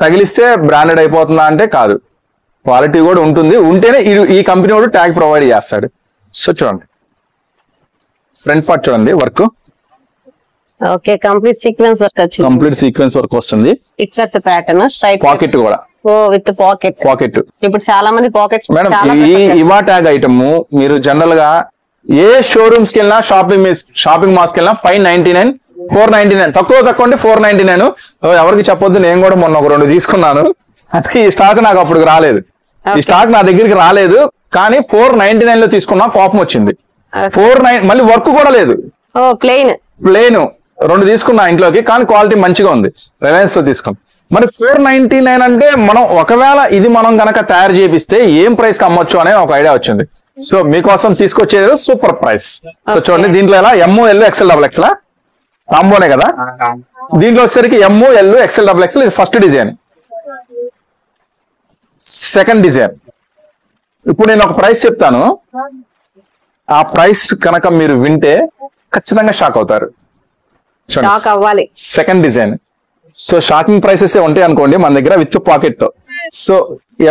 తగిలిస్తే బ్రాండెడ్ అయిపోతుందా అంటే కాదు, క్వాలిటీ కూడా ఉంటుంది. ఉంటేనే ఈ కంపెనీ కూడా ట్యాగ్ ప్రొవైడ్ చేస్తాడు. సో చూడండి ఫ్రంట్ పార్ట్ చూడండి, work okay, complete sequence work వచ్చింది. కంప్లీట్ సీక్వెన్స్ వర్క్ వస్తుంది. ఇక్కత్ ప్యాటర్న్, స్ట్రైప్ పాకెట్ కూడా విత్ పాకెట్. ఇప్పుడు చాలా మంది పాకెట్స్ మేడం. ఈ ఇవా ట్యాగ్ ఐటమ్ మీరు జనరల్ గా ఏ షోరూమ్స్ కి వెళ్ళినా, షాపింగ్ మాల్స్ కి వెళ్ళినా 599, 499, తక్కువ అంటే 499. ఎవరికి చెప్పొద్దు, నేను కూడా మొన్న ఒక 2 తీసుకున్నాను. అంటే ఈ స్టాక్ నాకు అప్పుడు రాలేదు, ఈ స్టాక్ నా దగ్గరికి రాలేదు. కానీ 499 లో తీసుకున్నా, కోపం వచ్చింది. 49 మళ్ళీ వర్క్ కూడా లేదు, ప్లెయిన్ 2 తీసుకున్నా ఇంట్లోకి. కానీ క్వాలిటీ మంచిగా ఉంది, రిలయన్స్ లో తీసుకున్నాం. మరి 499 అంటే మనం ఒకవేళ ఇది మనం గనక తయారు చేపిస్తే ఏం ప్రైస్ కి అమ్మొచ్చు అనే ఒక ఐడియా వచ్చింది. సో మీకోసం తీసుకొచ్చేది సూపర్ ప్రైస్. సో చూడండి, దీంట్లో ఎలా ML XL XXL కాంబోనే కదా. దీంట్లో వచ్చేసరికి ML XL XXL ఇది ఫస్ట్ డిజైన్. సెకండ్ డిజైన్ ఇప్పుడు నేను ఒక ప్రైస్ చెప్తాను, ఆ ప్రైస్ కనుక మీరు వింటే ఖచ్చితంగా షాక్ అవుతారు. Second design. So shocking prices ఉంటాయి అనుకోండి మన దగ్గర విత్ పాకెట్ తో. So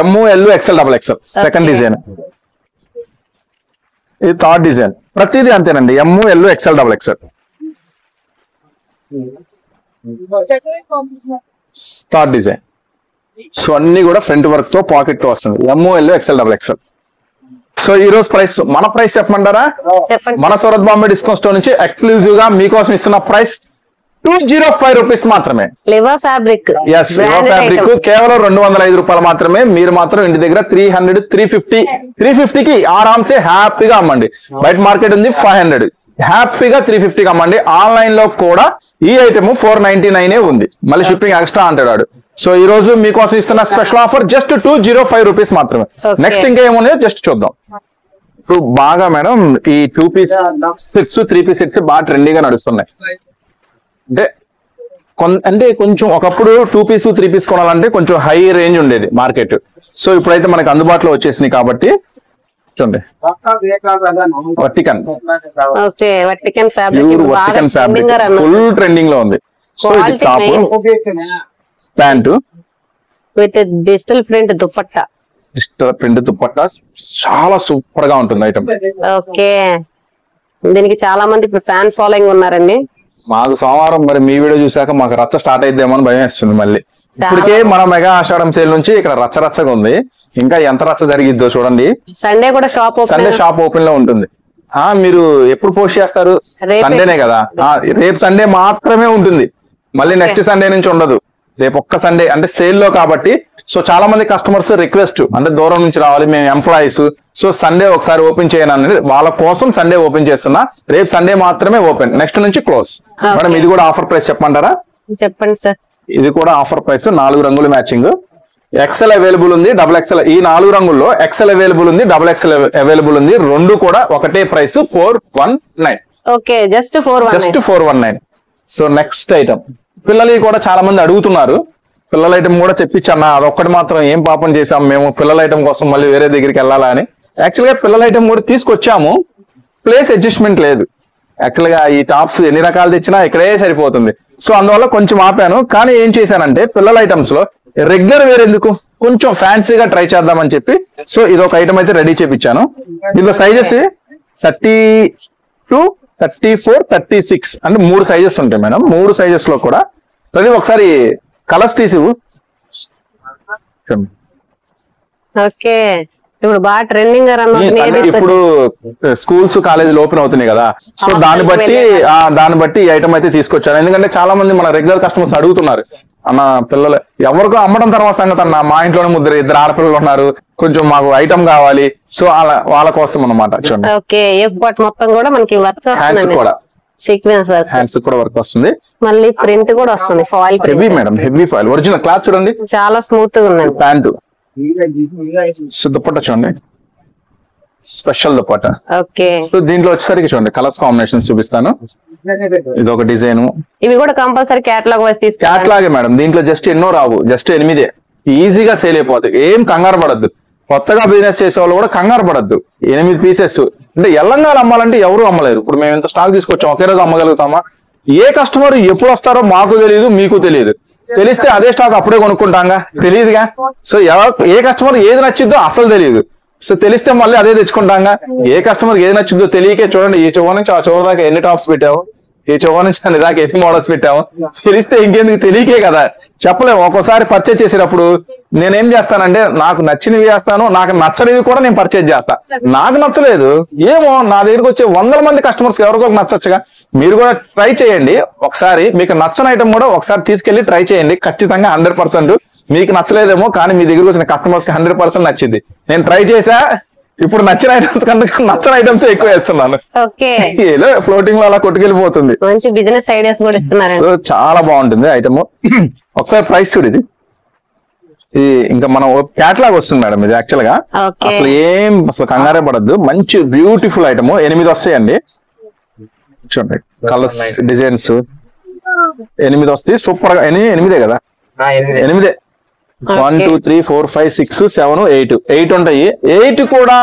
ML XL XXL second design. ఇది థర్డ్ డిజైన్. ప్రతిదీ అంతేనండి, ML XL XXL. Third design. So అన్ని కూడా ఫ్రంట్ వర్క్ తో పాకెట్ తో వస్తుంది. ML XL XXL. సో ఈ రోజు ప్రైస్, మన ప్రైస్ చెప్పమంటారా? చెప్పండి. మన సూరత్ బాంబే డిస్కౌంట్ స్టోర్ నుంచి ఎక్స్క్లూజివ్ గా మీకోసం ఇస్తున్న ప్రైస్ 205 రూపీస్ మాత్రమే. లివా ఫ్యాబ్రిక్, ఎస్, ఫ్యాబ్రిక్ కేవలం 205 రూపాయలు మాత్రమే. మీరు మాత్రం ఇంటి దగ్గర 300, 350కి ఆరామ్సే హ్యాపీగా అమ్మండి. బయట మార్కెట్ ఉంది 500, హ్యాపీగా 350కి అమ్మండి. ఆన్లైన్ లో కూడా ఈ ఐటమ్ 499 ఉంది, మళ్ళీ షిప్పింగ్ ఎక్స్ట్రా అంటాడు. సో ఈ రోజు మీకోసం ఇస్తున్న స్పెషల్ ఆఫర్ జస్ట్ 205 రూపీస్ మాత్రమే. నెక్స్ట్ ఇంకా ఏమున్నాయో జస్ట్ చూద్దాం. ఇప్పుడు బాగా మేడం ఈ 2 పీస్ సెట్స్, 3 పీస్ సెట్స్ బాగా ట్రెండీగా నడుస్తున్నాయి. అంటే కొంచెం ఒకప్పుడు 2 పీస్ 3 పీస్ కొనాలంటే కొంచెం హై రేంజ్ ఉండేది మార్కెట్. సో ఇప్పుడైతే మనకు అందుబాటులో వచ్చేసినాయి కాబట్టి చూడండి, వర్టికన్ ఫ్యాబ్రిక్ ఫుల్ ట్రెండింగ్ లో ఉంది. సో ఇది top, pant with digital print dupatta. Digital print dupatta చాలా సూపర్ గా ఉంటుంది ఐటమ్. ఓకే, దీనికి చాలా మంది ఇప్పుడు ఫ్యాన్ ఫాలోయింగ్ ఉన్నారండి. మాకు సోమవారం మరి మీ వీడియో చూసాక మాకు రచ్చ స్టార్ట్ అయిద్దేమో అని భయం వేస్తుంది. మళ్ళీ ఇప్పటికే మన మెగా ఆషాఢం సేల్ నుంచి ఇక్కడ రచ్చగా ఉంది, ఇంకా ఎంత రచ్చ జరిగిద్దో చూడండి. సండే కూడా సండే షాప్ ఓపెన్ లో ఉంటుంది. మీరు ఎప్పుడు పోస్ట్ చేస్తారు? సండేనే కదా. రేపు సండే మాత్రమే ఉంటుంది, మళ్ళీ నెక్స్ట్ సండే నుంచి ఉండదు. రేపు ఒక్క సండే అంటే సేల్ లో కాబట్టి. సో చాలా మంది కస్టమర్స్ రిక్వెస్ట్, అంటే దూరం నుంచి రావాలి, మేము ఎంప్లాయీస్, సో సండే ఒకసారి ఓపెన్ చేయను, వాళ్ళ కోసం సండే ఓపెన్ చేస్తున్నా. రేపు సండే మాత్రమే ఓపెన్, నెక్స్ట్ నుంచి క్లోజ్. మేడం ఇది కూడా ఆఫర్ ప్రైస్ చెప్పమంటారా? చెప్పండి సార్. ఇది కూడా ఆఫర్ ప్రైస్, 4 రంగులు మ్యాచింగ్. ఎక్సెల్ అవైలబుల్ ఉంది, డబుల్ ఎక్సెల్. ఈ 4 రంగుల్లో ఎక్సెల్ అవైలబుల్ ఉంది, డబుల్ ఎక్సెల్ అవైలబుల్ ఉంది. రెండు కూడా ఒకటే price 419. Okay, just 419. So next item, పిల్లలు కూడా చాలా మంది అడుగుతున్నారు. పిల్లల ఐటమ్ కూడా తెప్పించన్నా, అదొక్కటి మాత్రం ఏం పాపం చేసాం మేము పిల్లల ఐటమ్ కోసం మళ్ళీ వేరే దగ్గరికి వెళ్ళాలా అని. యాక్చువల్ గా పిల్లల ఐటమ్ కూడా తీసుకొచ్చాము, ప్లేస్ అడ్జస్ట్మెంట్ లేదు. యాక్చువల్ గా ఈ టాప్స్ ఎన్ని రకాలు తెచ్చినా ఇక్కడే సరిపోతుంది. సో అందువల్ల కొంచెం ఆపాను. కానీ ఏం చేశానంటే పిల్లల ఐటమ్స్ లో రెగ్యులర్ వేర్ ఎందుకు, కొంచెం ఫ్యాన్సీగా ట్రై చేద్దామని చెప్పి సో ఇది ఒక ఐటమ్ అయితే రెడీ చేపించాను. దీనిలో సైజెస్ 32, 34, 36 అంటే 3 సైజెస్ ఉంటాయి మేడం. 3 సైజెస్ లో కూడా ప్రతి ఒకసారి కలర్స్ తీసి. ఓకే, ఇప్పుడు బాగా ట్రెండింగ్ ఇప్పుడు స్కూల్స్ కాలేజీలు ఓపెన్ అవుతున్నాయి కదా. సో దాన్ని బట్టి ఈ ఐటమ్ అయితే తీసుకొచ్చాను. ఎందుకంటే చాలా మంది మన రెగ్యులర్ కస్టమర్స్ అడుగుతున్నారు, అన్న పిల్లలు ఎవరికో అమ్మడం తర్వాత సంగతి అన్న, మా ఇంట్లోనే 2 ఆడపిల్లలు ఉన్నారు, కొంచెం మాకు ఐటమ్ కావాలి. సో వాళ్ళ కోసం అన్నమాట. చూడండి, ఓకే, మొత్తం కూడా మనకి వర్క్ హ్యాండ్స్ కూడా సీక్వెన్స్ వర్క్, హ్యాండ్స్ కూడా వర్క్ వస్తుంది. మళ్ళీ ప్రింట్ కూడా వస్తుంది, foil heavy madam, heavy foil. Original cloth చూడండి, చాలా స్మూత్ గా ఉంది. ప్యాంటు, దుపట్టా చూడండి, స్పెషల్ దుపట్టా. ఓకే, సో దీంట్లో వచ్చేసరికి చూడండి కలర్స్ కాంబినేషన్స్ చూపిస్తాను. ఇది ఒక డిజైన్. ఇవి కూడా కంపల్సరీ క్యాటలాగ్ వైస్ తీసుకో. క్యాటలాగే మేడం, దీంట్లో జస్ట్ ఎన్నో రావు, జస్ట్ 8 ఈజీగా సేల్ అయిపోతాయి. ఏం కంగారు పడద్దు, కొత్తగా బిజినెస్ చేసే వాళ్ళు కూడా కంగారు పడద్దు. 8 పీసెస్ అంటే ఎల్లంగాలు అమ్మాలంటే ఎవరు అమ్మలేరు. ఇప్పుడు మేము ఎంత స్టాక్ తీసుకొచ్చాం, ఒకే రోజు అమ్మగలుగుతామా? ఏ కస్టమర్ ఎప్పుడు వస్తారో మాకు తెలియదు, మీకు తెలియదు. తెలిస్తే అదే స్టాక్ అప్పుడే కొనుక్కుంటాంగా, తెలియదుగా. సో ఏ కస్టమర్ ఏది నచ్చిద్దో అసలు తెలియదు. సో తెలిస్తే మళ్ళీ అదే తెచ్చుకుంటాంగా. ఏ కస్టమర్ ఏది నచ్చిందో తెలియకే చూడండి, ఈ చివరి నుంచి ఆ చివరి దాకా ఎన్ని టాప్స్ పెట్టావు, ఈ చివరి నుంచి దాని దాకా ఎన్ని మోడల్స్ పెట్టాము. తెలిస్తే ఇంకెందుకు, తెలియకే కదా, చెప్పలేము. ఒక్కోసారి పర్చేజ్ చేసేటప్పుడు నేనేం చేస్తానంటే నాకు నచ్చినవి చేస్తాను, నాకు నచ్చనివి కూడా నేను పర్చేజ్ చేస్తా. నాకు నచ్చలేదు ఏమో, నా దగ్గరకు వచ్చే 100 మంది కస్టమర్స్ ఎవరికో నచ్చచ్చుగా. మీరు కూడా ట్రై చేయండి ఒకసారి. మీకు నచ్చని ఐటమ్ కూడా ఒకసారి తీసుకెళ్లి ట్రై చేయండి, ఖచ్చితంగా 100%. మీకు నచ్చలేదేమో కానీ మీ దగ్గరకు వచ్చిన కస్టమర్స్ కి 100% నచ్చింది. నేను ట్రై చేసా, ఇప్పుడు నచ్చిన ఐటమ్స్ కన్నా నచ్చని ఐటమ్స్ ఎక్కువ వేస్తున్నాను. ఫ్లోటింగ్ లో అలా కొట్టుకెళ్ళిపోతుంది. మంచి బిజినెస్ ఐడియాస్ కూడా ఇస్తున్నారు. సో చాలా బాగుంటుంది ఐటమ్. ఒకసారి ప్రైస్ చూడు, ఇది ఇంకా మనం క్యాటలాగ్ వస్తుంది మేడం. ఇది యాక్చువల్ గా అసలు కంగారే పడద్దు, మంచి బ్యూటిఫుల్ ఐటమ్. 8 వస్తాయండి చూడండి, కలర్స్ డిజైన్స్ 8 వస్తాయి. సూపర్ గా 8 కదా, 8 1 2 3 4 5 6 7 8 ఉంటాయి. 8 కూడా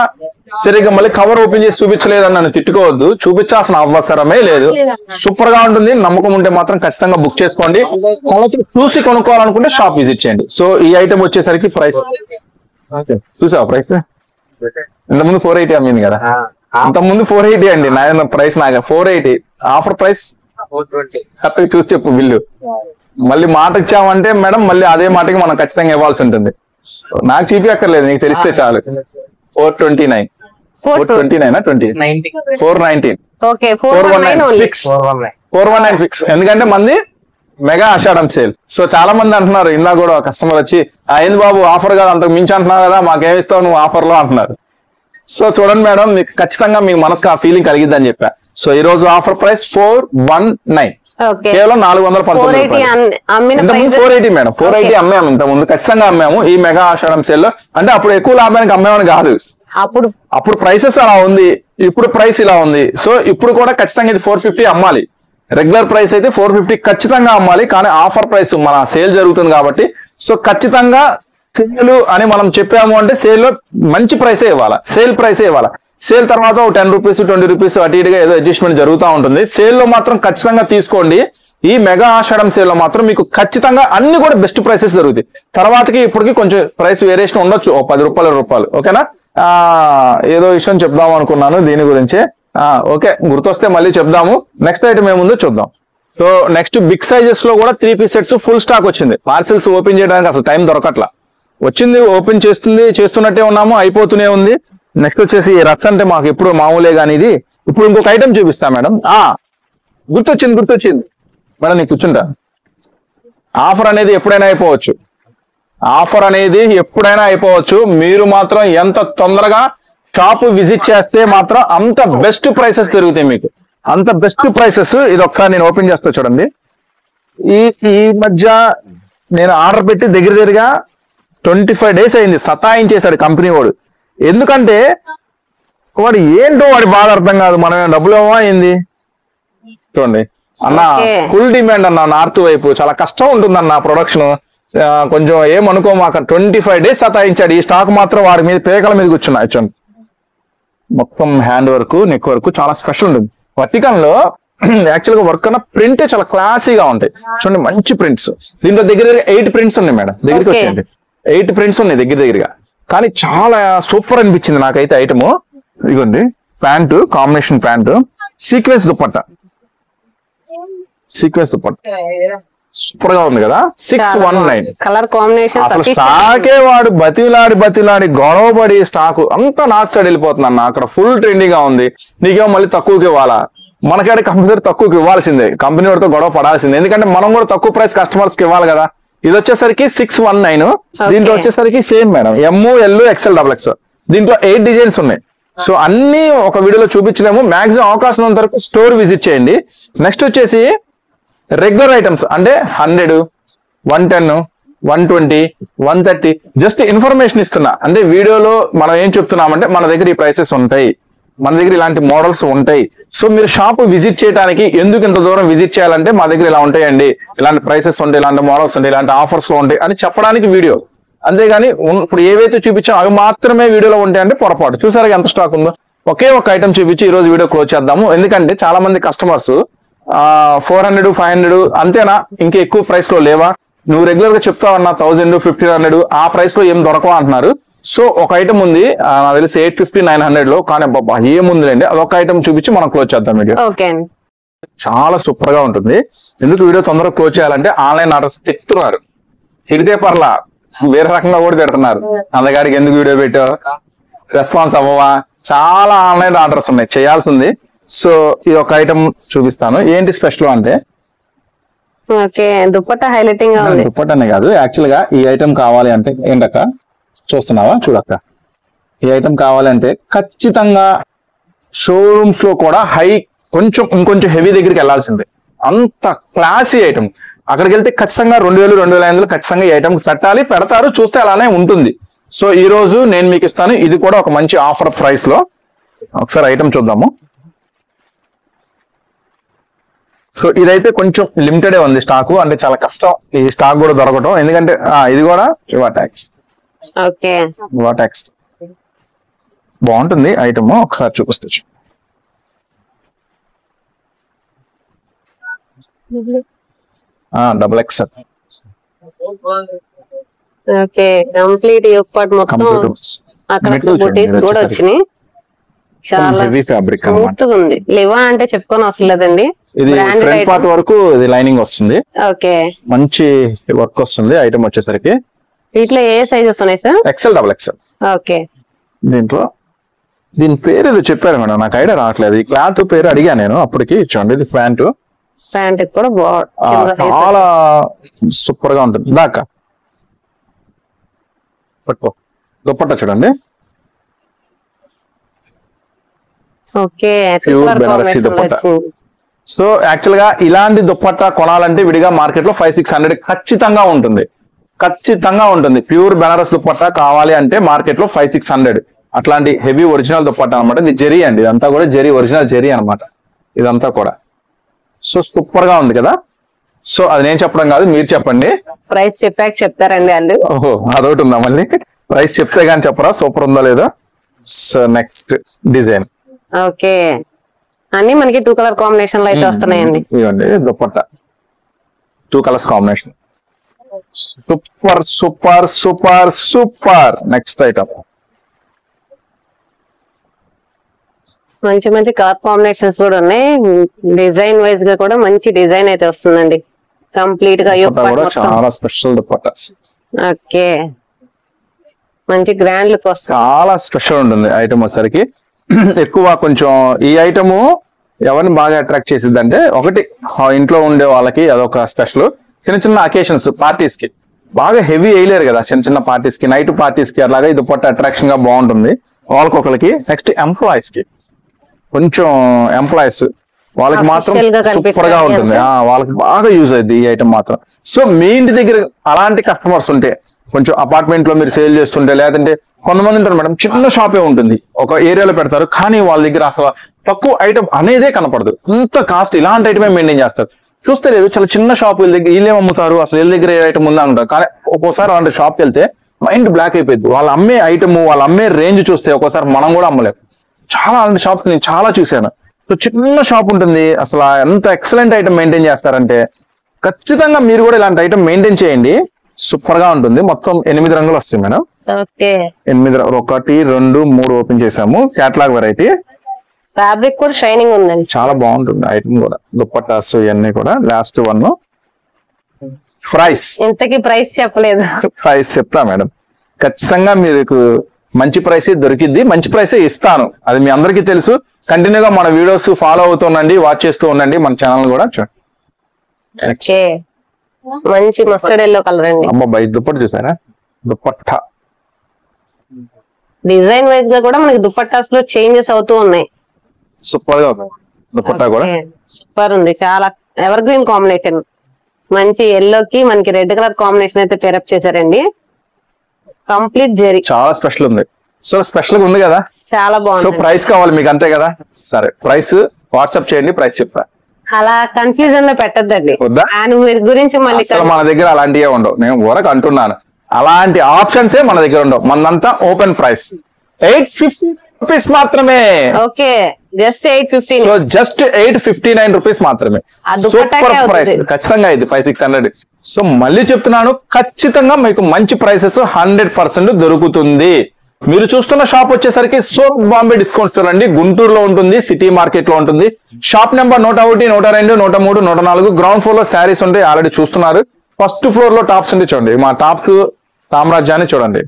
సరిగ్గా మళ్ళీ కవర్ ఓపెన్ చేసి చూపించలేదని నన్ను తిట్టుకోవద్దు, చూపించాల్సిన అవసరమే లేదు. సూపర్ గా ఉంటుంది. నమ్మకం ఉంటే మాత్రం ఖచ్చితంగా బుక్ చేసుకోండి. చూసి కొనుక్కోవాలనుకుంటే షాప్ విజిట్ చేయండి. సో ఈ ఐటమ్ వచ్చేసరికి ప్రైస్ చూసావా, ప్రైస్ ఇంతకుముందు 480 అమ్మింది కదా, అంతకుముందు 480 అండి నా ప్రైస్. నాకు 480 ఆఫర్ ప్రైస్. కరెక్ట్గా చూసి చెప్పు బిల్లు. మళ్ళీ మాట ఇచ్చామంటే మేడం మళ్ళీ అదే మాటకి మనం ఖచ్చితంగా ఇవ్వాల్సి ఉంటుంది. నాకు చూపి అక్కర్లేదు, నీకు తెలిస్తే చాలు. 429. 419 ఓకే 419 ఓన్లీ ఫిక్స్ 419 ఫిక్స్. ఎందుకంటే మంది మెగా ఆషాఢం సేల్. సో చాలా మంది అంటున్నారు, ఇందా కూడా కస్టమర్ వచ్చి ఏంది బాబు ఆఫర్ కదా అంటూ మించి అంటున్నావు కదా, మాకేమిస్తావు నువ్వు ఆఫర్ లో అంటున్నారు. సో చూడండి మేడం, మీకు ఖచ్చితంగా మీ మనసుకు ఆ ఫీలింగ్ కలిగిద్దని చెప్పా. సో ఈ రోజు ఆఫర్ ప్రైస్ 419, కేవలం 419 480 మేడం. 480 అమ్మాము ఇంత ముందు, ఖచ్చితంగా అమ్మాము ఈ మెగా ఆషాఢం సేల్ లో. అంటే అప్పుడు ఎక్కువ లాభానికి అమ్మామని కాదు, అప్పుడు ప్రైసెస్ అలా ఉంది, ఇప్పుడు ప్రైస్ ఇలా ఉంది. సో ఇప్పుడు కూడా ఖచ్చితంగా ఇది 450 అమ్మాలి. రెగ్యులర్ ప్రైస్ అయితే 450 ఖచ్చితంగా అమ్మాలి, కానీ ఆఫర్ ప్రైస్ మన సేల్ జరుగుతుంది కాబట్టి సో ఖచ్చితంగా సేల్ అని మనం చెప్పాము అంటే సేల్ లో మంచి ప్రైసే ఇవ్వాలి, సేల్ ప్రైసే ఇవ్వాలి. సేల్ తర్వాత 10 రూపీస్ 20 రూపీస్ అటు ఇటుగా ఏదో అడ్జస్ట్మెంట్ జరుగుతూ ఉంటుంది. సేల్ లో మాత్రం ఖచ్చితంగా తీసుకోండి. ఈ మెగా ఆషాఢం సేల్ లో మాత్రం మీకు ఖచ్చితంగా అన్ని కూడా బెస్ట్ ప్రైసెస్ జరుగుతాయి. తర్వాతకి ఇప్పటికి కొంచెం ప్రైస్ వేరియేషన్ ఉండొచ్చు, 10 రూపాయలు. ఓకేనా? ఏదో విషయం చెప్దాం అనుకున్నాను దీని గురించి. ఓకే, గుర్తొస్తే మళ్ళీ చెప్దాము. నెక్స్ట్ ఐటమ్ ఏముందో చూద్దాం. సో నెక్స్ట్ బిగ్ సైజెస్ లో కూడా 3 పీస్ సెట్స్ ఫుల్ స్టాక్ వచ్చింది. పార్సిల్స్ ఓపెన్ చేయడానికి అసలు టైం దొరకట్లా, వచ్చింది ఓపెన్ చేస్తున్నట్టే ఉన్నాము, అయిపోతూనే ఉంది. నెక్స్ట్ వచ్చేసి రచ్చ అంటే మాకు ఎప్పుడు మామూలే కానీ ఇది ఇప్పుడు ఇంకొక ఐటమ్ చూపిస్తా మేడం. గుర్తొచ్చింది మేడం, నీకు కూర్చుంటా. ఆఫర్ అనేది ఎప్పుడైనా అయిపోవచ్చు. మీరు మాత్రం ఎంత తొందరగా షాప్ విజిట్ చేస్తే మాత్రం అంత బెస్ట్ ప్రైసెస్ దొరుకుతాయి మీకు, అంత బెస్ట్ ప్రైసెస్. ఇది ఒకసారి నేను ఓపెన్ చేస్తా చూడండి. ఈ మధ్య నేను ఆర్డర్ పెట్టి దగ్గరగా 25 డేస్ అయింది. సతాయించేశాడు కంపెనీ వాడు. ఎందుకంటే వాడు ఏంటో వాడి బాధ అర్థం కాదు, మనం డబ్బులు ఏమో అయింది చూడండి అన్న. ఫుల్ డిమాండ్ అన్న, నార్త్ వైపు చాలా కష్టం ఉంటుందన్న ప్రొడక్షన్. కొంచెం ఏమనుకో మాకు 25 డేస్ సతాయించాడు. ఈ స్టాక్ మాత్రం వాడి మీద పేకల మీద కూర్చున్నా. చూడండి మొత్తం హ్యాండ్ వర్క్, నెక్ వర్క్ చాలా స్పెషల్ ఉంటుంది. వర్టికల్ లో యాక్చువల్ గా వర్క్ అన్న ప్రింట్ చాలా క్లాసీగా ఉంటాయి. చూడండి మంచి ప్రింట్స్. దీంట్లో దగ్గర 8 ప్రింట్స్ ఉన్నాయి మేడం, దగ్గరికి వచ్చేయండి. 8 ప్రింట్స్ ఉన్నాయి దగ్గరగా, కానీ చాలా సూపర్ అనిపించింది నాకైతే ఐటమ్. ఇదిగోండి pant, combination pant, sequence dupatta super గా ఉంది కదా. 619 కలర్ కాంబినేషన్. అసలు స్టాకే వాడు బతిలాడి గొడవపడి స్టాక్ అంతా నార్త్ సైడ్ వెళ్ళిపోతుంది అన్న. అక్కడ ఫుల్ ట్రెండింగ్ గా ఉంది, నీకేమో మళ్ళీ తక్కువకి ఇవ్వాలా? మనకాడ కంపల్సరీ తక్కువకి ఇవ్వాల్సిందే, కంపెనీ వాడితో గొడవ పడాల్సిందే. ఎందుకంటే మనం కూడా తక్కువ ప్రైస్ కస్టమర్స్ కి ఇవ్వాలి కదా. ఇది వచ్చేసరికి 619. దీంట్లో వచ్చేసరికి same madam, ML XL XXL. దీంట్లో 8 డిజైన్స్ ఉన్నాయి. సో అన్ని ఒక వీడియోలో చూపించలేము, మాక్సిమం అవకాశం ఉన్నంత వరకు స్టోర్ విజిట్ చేయండి. నెక్స్ట్ వచ్చేసి రెగ్యులర్ ఐటమ్స్ అంటే 100, 110, 120, 130 జస్ట్ ఇన్ఫర్మేషన్ ఇస్తున్నా. అంటే వీడియోలో మనం ఏం చెప్తున్నామంటే మన దగ్గర ఈ ప్రైసెస్ ఉంటాయి, మన దగ్గర ఇలాంటి మోడల్స్ ఉంటాయి. సో మీరు షాప్ విజిట్ చేయడానికి ఎందుకు ఇంత దూరం విజిట్ చేయాలంటే మా దగ్గర ఇలా ఉంటాయండి, ఇలాంటి ప్రైసెస్ ఉంటాయి, ఇలాంటి మోడల్స్ ఉంటాయి, ఇలాంటి ఆఫర్స్ ఉంటాయి అని చెప్పడానికి వీడియో. అంతేగాని ఇప్పుడు ఏవైతే చూపించామో అవి మాత్రమే వీడియోలో ఉంటాయి అంటే పొరపాటు. చూసారా ఎంత స్టాక్ ఉందో. ఒకే ఒక ఐటమ్ చూపించి ఈ రోజు వీడియో క్లోజ్ చేద్దాము. ఎందుకంటే చాలా మంది కస్టమర్స్ 400, 500 అంతేనా, ఇంకా ఎక్కువ ప్రైస్ లో లేవా, నువ్వు రెగ్యులర్ గా చెప్తావు అన్న 1000, 1500 ఆ ప్రైస్ లో ఏం దొరకవా అంటున్నారు. సో ఒక ఐటమ్ ఉంది నాకు తెలిసి 850, 900 లో, కానీ బాబా ఏముందిలేండి అదొక ఐటమ్ చూపించి మనం క్లోజ్ చేద్దాం వీడియో. చాలా సూపర్ గా ఉంటుంది. ఎందుకు వీడియో తొందరగా క్లోజ్ చేయాలంటే ఆన్లైన్ ఆర్డర్స్ తిప్పుతున్నారు, తిడితే పర్లా వేరే రకంగా కూడా తిడుతున్నారు. అందగాడికి ఎందుకు వీడియో పెట్టావు, రెస్పాన్స్ అవ్వవా, చాలా ఆన్లైన్ ఆర్డర్స్ ఉన్నాయి చేయాల్సింది. సో ఈ ఒక ఐటమ్ చూపిస్తాను. ఏంటి స్పెషల్ అంటే దుపట్టా హైలైటింగ్ గా ఉంది. దుపట్టానే కాదు, యాక్చువల్ గా ఈ ఐటమ్ కావాలి అంటే ఏంటక్క చూస్తున్నావా, చూడక్క, ఈ ఐటమ్ కావాలంటే ఖచ్చితంగా షోరూమ్స్ లో కూడా ఇంకొంచెం హెవీ దగ్గరికి వెళ్లాల్సిందే. అంత క్లాసీ ఐటమ్. అక్కడికి వెళ్తే ఖచ్చితంగా 2000, 2500 ఖచ్చితంగా ఈ ఐటమ్ పెట్టాలి, పెడతారు, చూస్తే అలానే ఉంటుంది. సో ఈ రోజు నేను మీకు ఇస్తాను, ఇది కూడా ఒక మంచి ఆఫర్ ప్రైస్ లో. ఒకసారి ఐటమ్ చూద్దాము. సో ఇదైతే కొంచెం లిమిటెడ్ ఉంది స్టాక్, అంటే చాలా కష్టం ఈ స్టాక్ కూడా దొరకటం. ఎందుకంటే ఇది కూడా వాటాక్స్ బాగుంటుంది ఐటమ్. ఒకసారి చూపిస్తా. XXL కంప్లీట్ కూడా వచ్చినాయి. చాలా స్మూత్ ఉంది. లేవా అంటే చెప్పుకొని అవసరం లేదండి. ఇది ఫ్రంట్ పార్ట్ వరకు ఇది లైనింగ్ వస్తుంది. ఓకే, మంచి వర్క్ వస్తుంది ఐటమ్ వచ్చేసరికి. వీటిలో ఏ సైజెస్ ఉన్నాయి సార్? XL XXL. ఓకే, దీంట్లో దీని పేరు ఏదో చెప్పారు మేడం, నాకు ఐడియా రావట్లేదు. ఈ క్లాత్ పేరు అడిగా నేను అప్పటికి. చూడండి ఇది ప్యాంటు, ప్యాంట్ కూడా చాలా సూపర్ గా ఉంటుంది. దాకా పట్టుకో. దుప్పట్టా చూడండి, okay. Pure Banarasi dupatta. So actual గా ఇలాంటి దుప్పట్టా కొనాలంటే విడిగా మార్కెట్ లో 500-600 ఖచ్చితంగా ఉంటుంది, ఖచ్చితంగా ఉంటుంది. ప్యూర్ బెనారస్ దుప్పట్టా కావాలి అంటే మార్కెట్ లో 500-600 అట్లాంటి హెవీ ఒరిజినల్ దుప్పట్టా అనమాట. ఇది జెరీ అండి, ఇదంతా కూడా జెరీ, ఒరిజినల్ జెరీ అనమాట ఇదంతా కూడా. సో సూపర్ గా ఉంది కదా. సో అది నేను చెప్పడం కాదు, మీరు చెప్పండి. ప్రైస్ చెప్పాక చెప్తారండి వాళ్ళు. ఓహో అదొకటి ఉందా మళ్ళీ, ప్రైస్ చెప్తే గానీ చెప్పరా సూపర్ ఉందో లేదో. So next design. ఓకే, అన్ని మనకి 2 కలర్ కాంబినేషన్ లో అయితే వస్తున్నాయండి. ఇవ్వండి dupatta 2 colours combination. Super super super super. Next item మంచి మంచి కలర్ కాంబినేషన్స్ కూడా ఉన్నాయి. డిజైన్ వైజ్ గా కూడా మంచి డిజైన్ అయితే వస్తుందండి. కంప్లీట్ గా కూడా చాలా స్పెషల్ దుప్పట్టాస్. ఓకే, మంచి గ్రాండ్ లుక్ వస్తుంది, చాలా స్పెషల్ ఉంటుంది ఐటమ్ వచ్చేసరికి. ఎక్కువ కొంచెం ఈ ఐటమ్ ఎవరిని బాగా అట్రాక్ట్ చేసిద్ది అంటే, ఒకటి ఇంట్లో ఉండే వాళ్ళకి అదొక స్పెషల్. చిన్న చిన్న అకేషన్స్ పార్టీస్ కి బాగా హెవీ వేయలేరు కదా, చిన్న చిన్న పార్టీస్ కి, నైట్ పార్టీస్ కి అలాగే ఇది దుప్పట్టా అట్రాక్షన్ గా బాగుంటుంది వాళ్ళకొకరికి. నెక్స్ట్ ఎంప్లాయీస్ కి, కొంచెం ఎంప్లాయీస్ వాళ్ళకి మాత్రం సూపర్ గా ఉంటుంది, వాళ్ళకి బాగా యూజ్ అయింది ఈ ఐటమ్ మాత్రం. సో మీ ఇంటి దగ్గర అలాంటి కస్టమర్స్ ఉంటే, కొంచెం అపార్ట్మెంట్ లో మీరు సేల్ చేస్తుంటే, లేదంటే కొంతమంది ఉంటారు మేడం చిన్న షాపే ఉంటుంది, ఒక ఏరియాలో పెడతారు, కానీ వాళ్ళ దగ్గర అసలు తక్కువ ఐటమ్ అనేదే కనపడదు, అంత కాస్ట్ ఇలాంటి ఐటమే మెయింటైన్ చేస్తారు. చూస్తే లేదు చాలా చిన్న షాప్ వీళ్ళ దగ్గర వీళ్ళే అమ్ముతారు, అసలు వీళ్ళ దగ్గర ఏ ఐటమ్ ఉందా అంటారు. కానీ ఒక్కోసారి అలాంటి షాప్కి వెళ్తే మైండ్ బ్లాక్ అయిపోయింది. వాళ్ళు అమ్మే ఐటమ్, వాళ్ళు అమ్మే రేంజ్ చూస్తే ఒక్కోసారి మనం కూడా అమ్మలేము. చాలా అలాంటి షాప్ నేను చాలా చూశాను. సో చిన్న షాప్ ఉంటుంది, అసలు ఎంత ఎక్సలెంట్ ఐటమ్ మెయింటైన్ చేస్తారంటే, ఖచ్చితంగా మీరు కూడా ఇలాంటి ఐటమ్ మెయింటైన్ చేయండి, సూపర్ గా ఉంటుంది. మొత్తం 8 రంగులు వస్తాయి మేడం. 8 1 2 3 ఓపెన్ చేసాము. క్యాటలాగ్ వెరైటీ, ఫ్యాబ్రిక్ కూడా షైనింగ్ ఉందండి, చాలా బాగుంటుంది ఐటమ్ కూడా. దుప్పట్టాస్ ఇవన్నీ కూడా. లాస్ట్ వన్ ప్రైస్, ఇంతకీ ప్రైస్ చెప్పలేదు. ప్రైస్ చెప్తా మేడం, ఖచ్చితంగా మీకు మంచి ప్రైస్ దొరికిద్ది, మంచి ప్రైసే ఇస్తాను, అది మీ అందరికీ తెలుసు. కంటిన్యూగా మన వీడియోస్ ఫాలో అవుతుండండి, వాచ్ చేస్తూ ఉండండి మన ఛానల్ కూడా. చూడండి మంచి మస్టర్డ్ ఎల్లో కలర్ అండి. అబ్బాయి దుప్పట్ట చూసారా, దుప్పట్టా డిజైన్ వైజ్ గా కూడా మనకి దుప్పట్టాస్ లో చేంజెస్ అవుతూ ఉన్నాయి. సూపర్ గా ఉంది దుప్పట్టా కూడా, సూపర్ ఉంది, చాలా ఎవర్ గ్రీన్ కాంబినేషన్. మంచి ఎల్లో కి మనకి రెడ్ కలర్ కాంబినేషన్ అయితే పేరప్ చేశారండి. కంప్లీట్ జెరీ, చాలా స్పెషల్ ఉంది. సో స్పెషల్ గా ఉంది కదా, చాలా బాగుంది. సో ప్రైస్ కావాలి మీకు అంతే కదా, సరే ప్రైస్ వాట్సాప్ చేయండి, ప్రైస్ చెప్తా. అలా కన్ఫ్యూజన్ లో పెట్టద్దండి, గురించి మళ్ళీ మన దగ్గర అలాంటివే ఉండవు. నేను ఊరకు అంటున్నాను, అలాంటి ఆప్షన్సే మన దగ్గర ఉండవు. మనదంతా ఓపెన్ ప్రైస్ 850 రూపీస్ మాత్రమే. Okay, just 850. So just 859 rupees మాత్రమే. సూపర్ ప్రైస్, ఖచ్చితంగా ఇది 500-600. సో మళ్ళీ చెప్తున్నాను, ఖచ్చితంగా మీకు మంచి ప్రైసెస్ 100% దొరుకుతుంది. మీరు చూస్తున్న షాప్ వచ్చేసరికి సూరత్ బాంబే డిస్కౌంట్ స్టోర్ అండి, గుంటూరులో ఉంటుంది, సిటీ మార్కెట్ లో ఉంటుంది. Shop number 101, 102, 103, 104. గ్రౌండ్ ఫ్లోర్ లో శారీస్ ఉంటాయి, ఆల్రెడీ చూస్తున్నారు. ఫస్ట్ ఫ్లోర్ లో టాప్స్ ఉంటే చూడండి, మా టాప్స్ సామ్రాజ్యాన్ని చూడండి.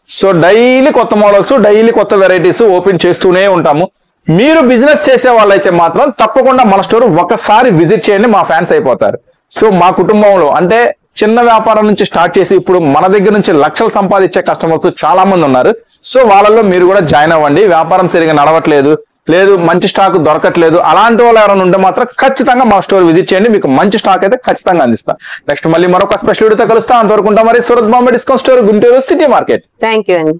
సో డైలీ కొత్త మోడల్స్, డైలీ కొత్త వెరైటీస్ ఓపెన్ చేస్తూనే ఉంటాము. మీరు బిజినెస్ చేసే వాళ్ళైతే మాత్రం తప్పకుండా మన స్టోర్ ఒకసారి విజిట్ చేయండి, మా ఫ్యాన్స్ అయిపోతారు. సో మా కుటుంబంలో అంటే చిన్న వ్యాపారం నుంచి స్టార్ట్ చేసి ఇప్పుడు మన దగ్గర నుంచి లక్షలు సంపాదించే కస్టమర్స్ చాలా మంది ఉన్నారు. సో వాళ్ళల్లో మీరు కూడా జాయిన్ అవ్వండి. వ్యాపారం సరిగా నడవట్లేదు, లేదు మంచి స్టాక్ దొరకట్లేదు, అలాంటి వాళ్ళు ఎవరైనా ఉంటే మాత్రం ఖచ్చితంగా మా స్టోర్ విజిట్ చేయండి, మీకు మంచి స్టాక్ అయితే ఖచ్చితంగా అందిస్తాం. నెక్స్ట్ మళ్ళీ మరొక స్పెషల్ వీడియోతో కలుస్తాం. అంతవరకు ఉంటాం. మరి Surat Bombay discount store, Guntur city market. Thank you అండి.